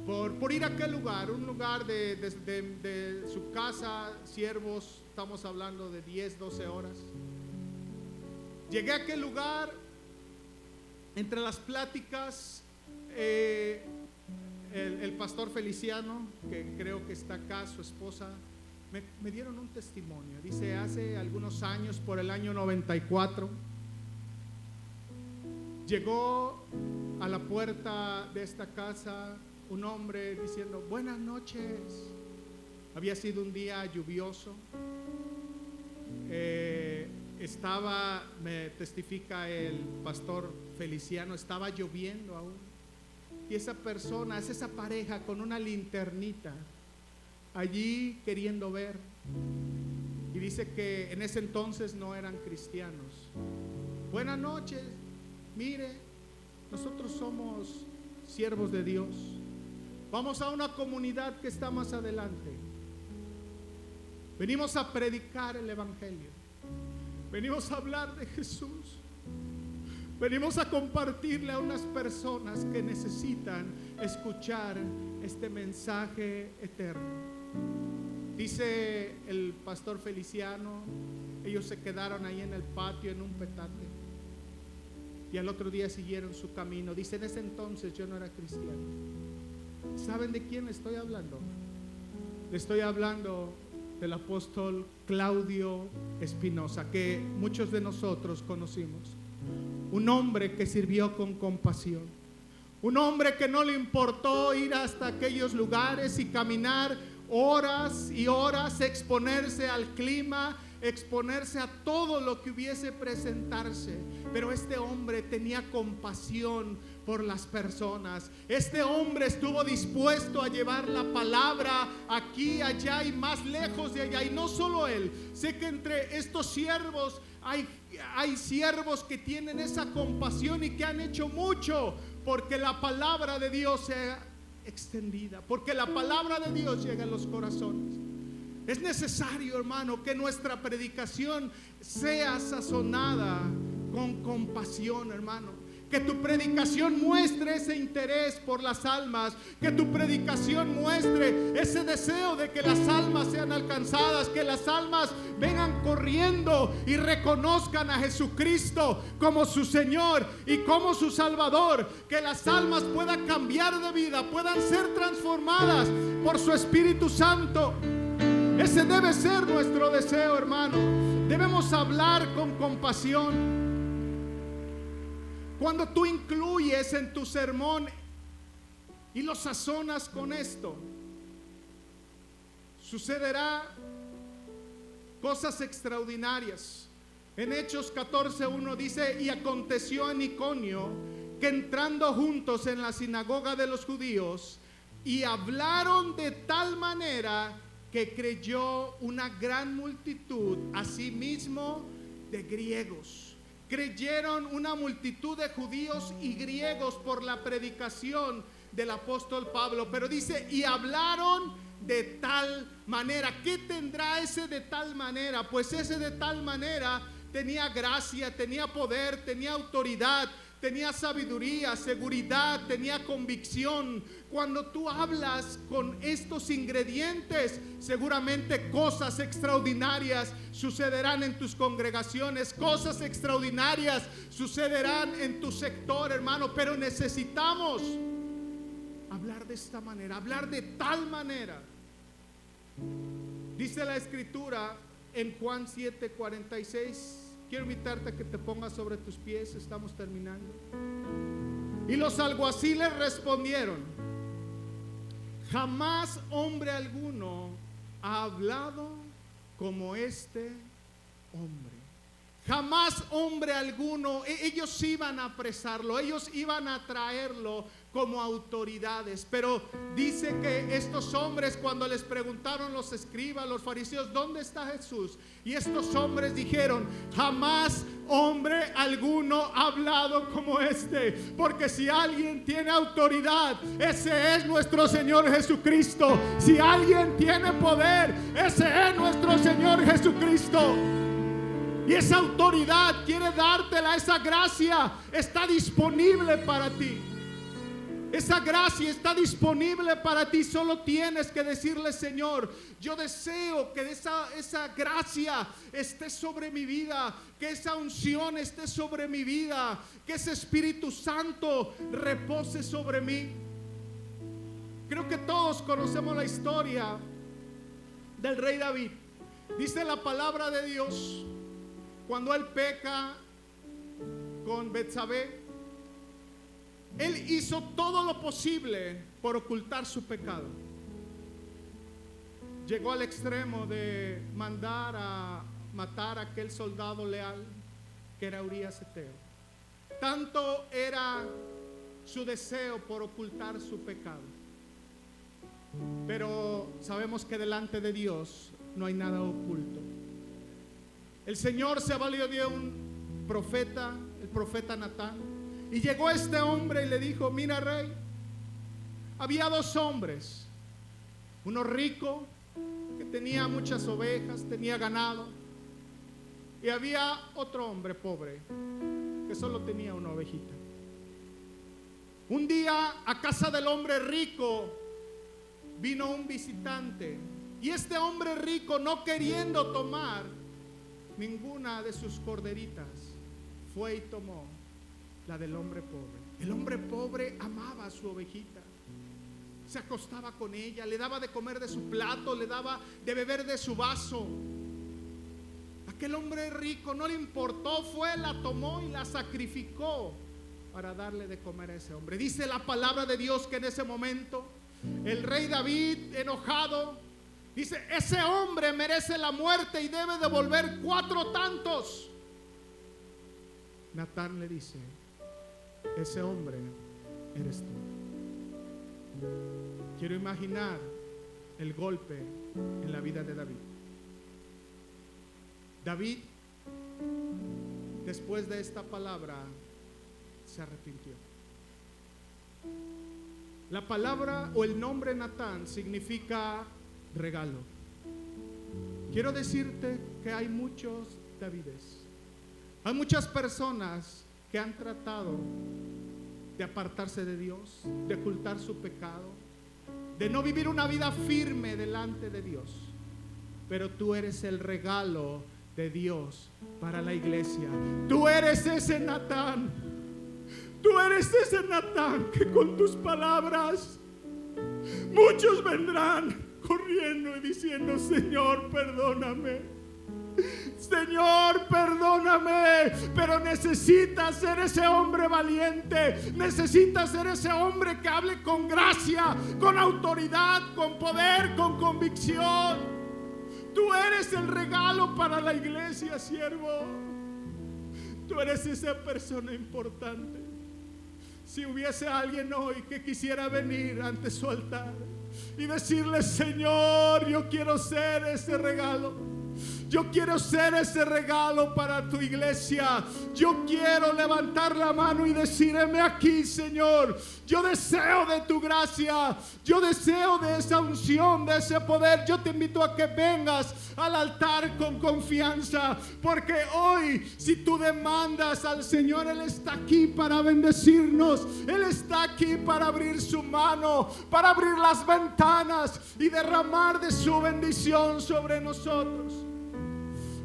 por ir a aquel lugar, un lugar de su casa, siervos, estamos hablando de 10, 12 horas. Llegué a aquel lugar, entre las pláticas, el pastor Feliciano, que creo que está acá, su esposa, me dieron un testimonio. Dice, hace algunos años, por el año 94, llegó a la puerta de esta casa un hombre diciendo, buenas noches. Había sido un día lluvioso. Me testifica el pastor Feliciano, estaba lloviendo aún. Y esa persona, es esa pareja con una linternita allí queriendo ver. Y dice que en ese entonces no eran cristianos. Buenas noches, mire, nosotros somos siervos de Dios. Vamos a una comunidad que está más adelante. Venimos a predicar el evangelio. Venimos a hablar de Jesús. Venimos a compartirle a unas personas que necesitan escuchar este mensaje eterno. Dice el pastor Feliciano, ellos se quedaron ahí en el patio en un petate y al otro día siguieron su camino. Dice, en ese entonces yo no era cristiano. ¿Saben de quién estoy hablando? Le estoy hablando del apóstol Claudio Espinosa, que muchos de nosotros conocimos. Un hombre que sirvió con compasión, un hombre que no le importó ir hasta aquellos lugares y caminar horas y horas, exponerse al clima, exponerse a todo lo que hubiese presentarse. Pero este hombre tenía compasión por las personas. Este hombre estuvo dispuesto a llevar la palabra aquí, allá y más lejos de allá. Y no solo él, sé que entre estos siervos hay siervos que tienen esa compasión y que han hecho mucho porque la palabra de Dios sea extendida, porque la palabra de Dios llega a los corazones. Es necesario, hermano, que nuestra predicación sea sazonada con compasión, hermano. Que tu predicación muestre ese interés por las almas, que tu predicación muestre ese deseo de que las almas sean alcanzadas, que las almas vengan corriendo y reconozcan a Jesucristo como su Señor y como su Salvador, que las almas puedan cambiar de vida, puedan ser transformadas por su Espíritu Santo. Ese debe ser nuestro deseo, hermano. Debemos hablar con compasión. Cuando tú incluyes en tu sermón y lo sazonas con esto, sucederá cosas extraordinarias. En Hechos 14:1 dice, y aconteció en Iconio que entrando juntos en la sinagoga de los judíos y hablaron de tal manera que creyó una gran multitud, asimismo de griegos. Creyeron una multitud de judíos y griegos por la predicación del apóstol Pablo. Pero dice, y hablaron de tal manera. ¿Qué tendrá ese de tal manera? Pues ese de tal manera tenía gracia, tenía poder, tenía autoridad, tenía sabiduría, seguridad, tenía convicción. Cuando tú hablas con estos ingredientes, seguramente cosas extraordinarias sucederán en tus congregaciones, cosas extraordinarias sucederán en tu sector, hermano. Pero necesitamos hablar de esta manera, hablar de tal manera. Dice la Escritura en Juan 7:46. Quiero invitarte a que te pongas sobre tus pies, estamos terminando. Y los alguaciles respondieron: jamás hombre alguno ha hablado como este hombre. Jamás hombre alguno. Ellos iban a apresarlo, ellos iban a traerlo como autoridades. Pero dice que estos hombres, cuando les preguntaron los escribas, los fariseos, ¿dónde está Jesús? Y estos hombres dijeron: jamás hombre alguno ha hablado como este. Porque si alguien tiene autoridad, ese es nuestro Señor Jesucristo. Si alguien tiene poder, ese es nuestro Señor Jesucristo. Y esa autoridad quiere dártela, esa gracia está disponible para ti. Esa gracia está disponible para ti. Solo tienes que decirle: Señor, yo deseo que esa gracia esté sobre mi vida, que esa unción esté sobre mi vida, que ese Espíritu Santo repose sobre mí. Creo que todos conocemos la historia del rey David. Dice la palabra de Dios, cuando él peca con Betsabé, él hizo todo lo posible por ocultar su pecado. Llegó al extremo de mandar a matar a aquel soldado leal que era Urías Eteo. Tanto era su deseo por ocultar su pecado. Pero sabemos que delante de Dios no hay nada oculto. El Señor se valió de un profeta, el profeta Natán, y llegó este hombre y le dijo: mira, rey, había dos hombres, uno rico que tenía muchas ovejas, tenía ganado, y había otro hombre pobre que solo tenía una ovejita. Un día a casa del hombre rico vino un visitante, y este hombre rico, no queriendo tomar ninguna de sus corderitas, fue y tomó la del hombre pobre. El hombre pobre amaba a su ovejita, se acostaba con ella, le daba de comer de su plato, le daba de beber de su vaso. Aquel hombre rico no le importó, fue, la tomó y la sacrificó para darle de comer a ese hombre. Dice la palabra de Dios que en ese momento el rey David, enojado, dice: ese hombre merece la muerte y debe devolver 4 tantos. Natán le dice: ese hombre eres tú. Quiero imaginar el golpe en la vida de David. David, después de esta palabra, se arrepintió. La palabra o el nombre Natán significa regalo. Quiero decirte que hay muchos Davides. Hay muchas personas que han tratado de apartarse de Dios, de ocultar su pecado, de no vivir una vida firme delante de Dios. Pero tú eres el regalo de Dios para la iglesia. Tú eres ese Natán. Tú eres ese Natán que con tus palabras muchos vendrán corriendo y diciendo: Señor, perdóname. Señor, perdóname. Pero necesitas ser ese hombre valiente. Necesitas ser ese hombre que hable con gracia, con autoridad, con poder, con convicción. Tú eres el regalo para la iglesia, siervo. Tú eres esa persona importante. Si hubiese alguien hoy que quisiera venir ante su altar y decirle: Señor, yo quiero ser ese regalo. Yo quiero ser ese regalo para tu iglesia. Yo quiero levantar la mano y decir: heme aquí, Señor. Yo deseo de tu gracia. Yo deseo de esa unción, de ese poder. Yo te invito a que vengas al altar con confianza, porque hoy, si tú demandas al Señor, Él está aquí para bendecirnos. Él está aquí para abrir su mano, para abrir las ventanas y derramar de su bendición sobre nosotros.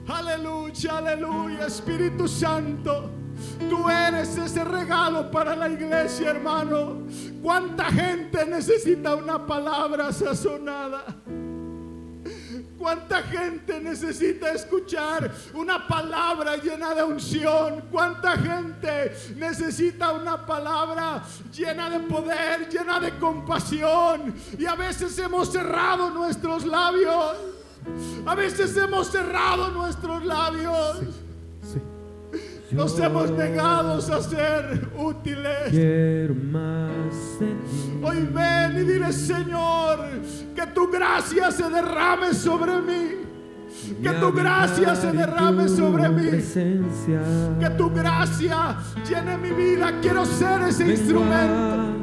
Aleluya, aleluya. Espíritu Santo, tú eres ese regalo para la iglesia, hermano. ¿Cuánta gente necesita una palabra sazonada? ¿Cuánta gente necesita escuchar una palabra llena de unción? ¿Cuánta gente necesita una palabra llena de poder, llena de compasión? Y a veces hemos cerrado nuestros labios. A veces hemos cerrado nuestros labios. Nos hemos negado a ser útiles.
Quiero más de ti.
Hoy ven y dile: Señor, que tu gracia se derrame sobre mí. Que tu gracia se derrame sobre mí. Que tu gracia llene mi vida. Quiero ser ese instrumento.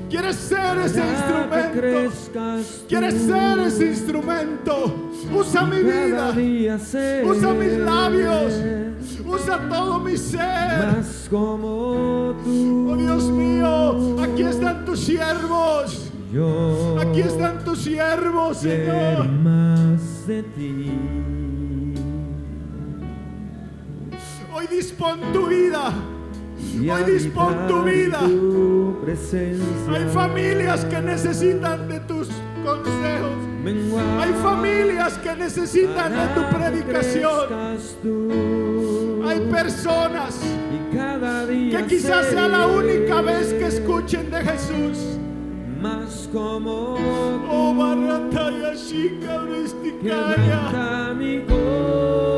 Quieres ser ese
para que
instrumento.
crezcas tú.
Quieres ser ese instrumento. Usa mi
Cada
vida.
día ser
Usa mis labios. Usa todo mi ser.
más como tú.
Oh Dios mío, aquí están tus siervos.
Yo
Aquí están tus siervos,
quiero
Señor.
más de ti.
Hoy dispón tu vida.
Y
Hoy dispón tu
habitar
vida.
tu presencia.
Hay familias que necesitan de tus consejos.
Menguar
Hay familias que necesitan de tu
para que
predicación.
crezcas tú.
Hay personas
Y cada día
que quizás
ser
sea la única vez que escuchen de Jesús.
más como
Oh,
tú.
Barataya Shika Ristikaya.
Quebranta mi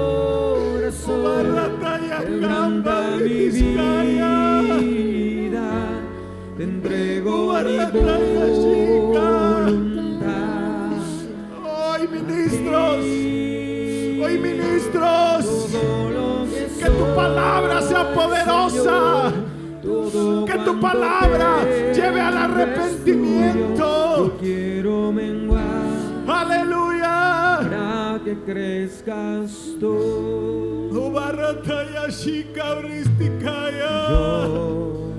corazón,
Barataya
quebranta
Kamba
mi
Ristikaya.
vida, te entrego mi
Barataya Shika.
voluntad.
Hoy ministros, hoy ministros,
Todo lo
que tu palabra sea poderosa.
todo
Que tu
cuanto
palabra
te
lleve al
es
arrepentimiento.
tuyo. Yo quiero menguar
Aleluya.
para que crezcas tú.
Ubarataya Shika Bristikaya.
Yo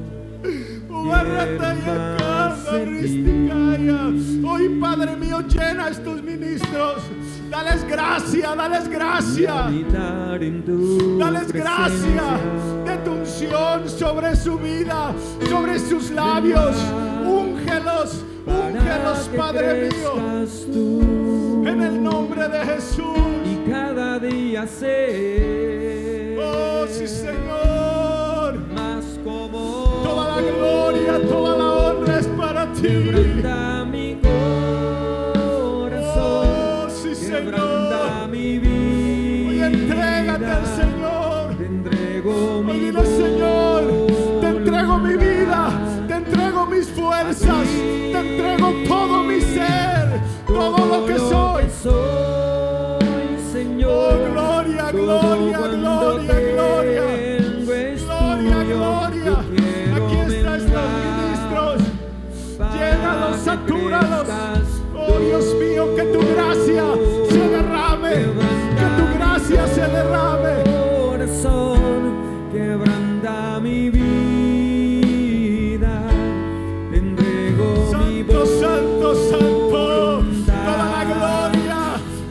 Ubarataya Kanda Bristikaya. Hoy, Padre mío, llena a estos ministros. Dales gracia, dales
y
gracia.
habitar en tu
Dales gracia
presencia.
de tu unción sobre su vida, sobre sus labios. Úngelos, úngelos,
Para que
Padre mío.
crezcas tú.
En el nombre de Jesús.
Y cada día ser
Oh, sí, Señor.
más como
Toda la
tú.
gloria, toda la honra es para ti.
Quebranta mi corazón,
Oh, sí,
quebranta
Señor.
mi vida.
Hoy entrégate al Señor.
Te entrego
Hoy
mi
dile, Señor, te entrego mi vida, te entrego mis fuerzas, te entrego todo mi ser, todo lo que soy.
Señor.
Oh, gloria, gloria, gloria, gloria. Gloria, gloria. Aquí están estos ministros. Llénalos, satúralos. Oh, Dios mío, que tu gracia se derrame. Que tu gracia se derrame.
Corazón, quebranta mi vida. Te entrego mi
Santo, santo, santo.
voluntad.
Toda la gloria,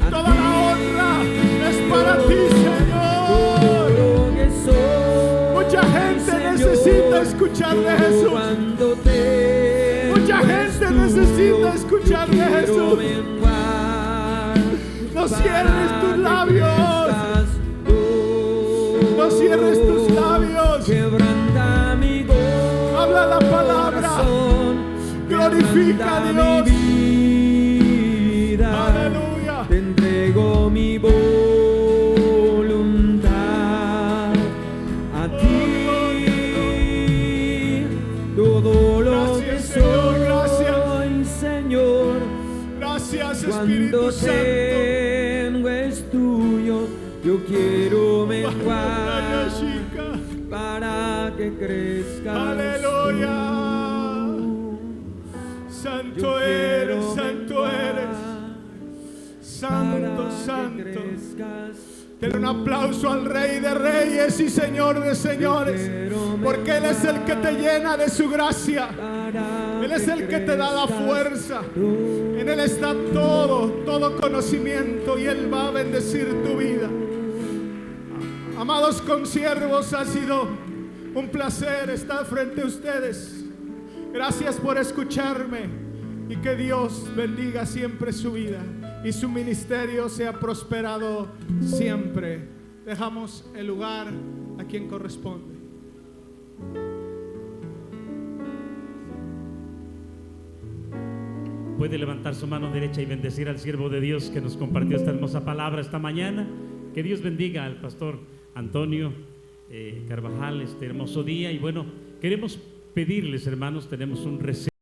toda la honra es para ti, Señor. Mucha gente necesita escuchar de Jesús. Mucha gente necesita escuchar de Jesús. No cierres tus labios. No cierres tus labios.
Quebranta mi
Habla la palabra. Glorifica a Dios. Aleluya.
Te entrego mi voluntad a ti. Todo lo que
Gracias, Señor, gracias.
soy, Señor.
Gracias,
Cuando
Espíritu Santo.
tengo es tuyo, yo quiero menguar para que crezcas.
Aleluya.
tú.
Santo
Yo
eres,
quiero
santo eres. Santo, santo. Denle un aplauso al Rey de Reyes y Señor de Señores, porque Él es el que te llena de su gracia. Él es el que te da la fuerza. En Él está todo conocimiento, y Él va a bendecir tu vida. Amados consiervos, ha sido un placer estar frente a ustedes. Gracias por escucharme, y que Dios bendiga siempre su vida y su ministerio sea prosperado siempre. Dejamos el lugar a quien corresponde.
Puede levantar su mano derecha y bendecir al siervo de Dios que nos compartió esta hermosa palabra esta mañana. Que Dios bendiga al pastor Antonio Carvajal este hermoso día. Y bueno, queremos pedirles, hermanos, tenemos un receso.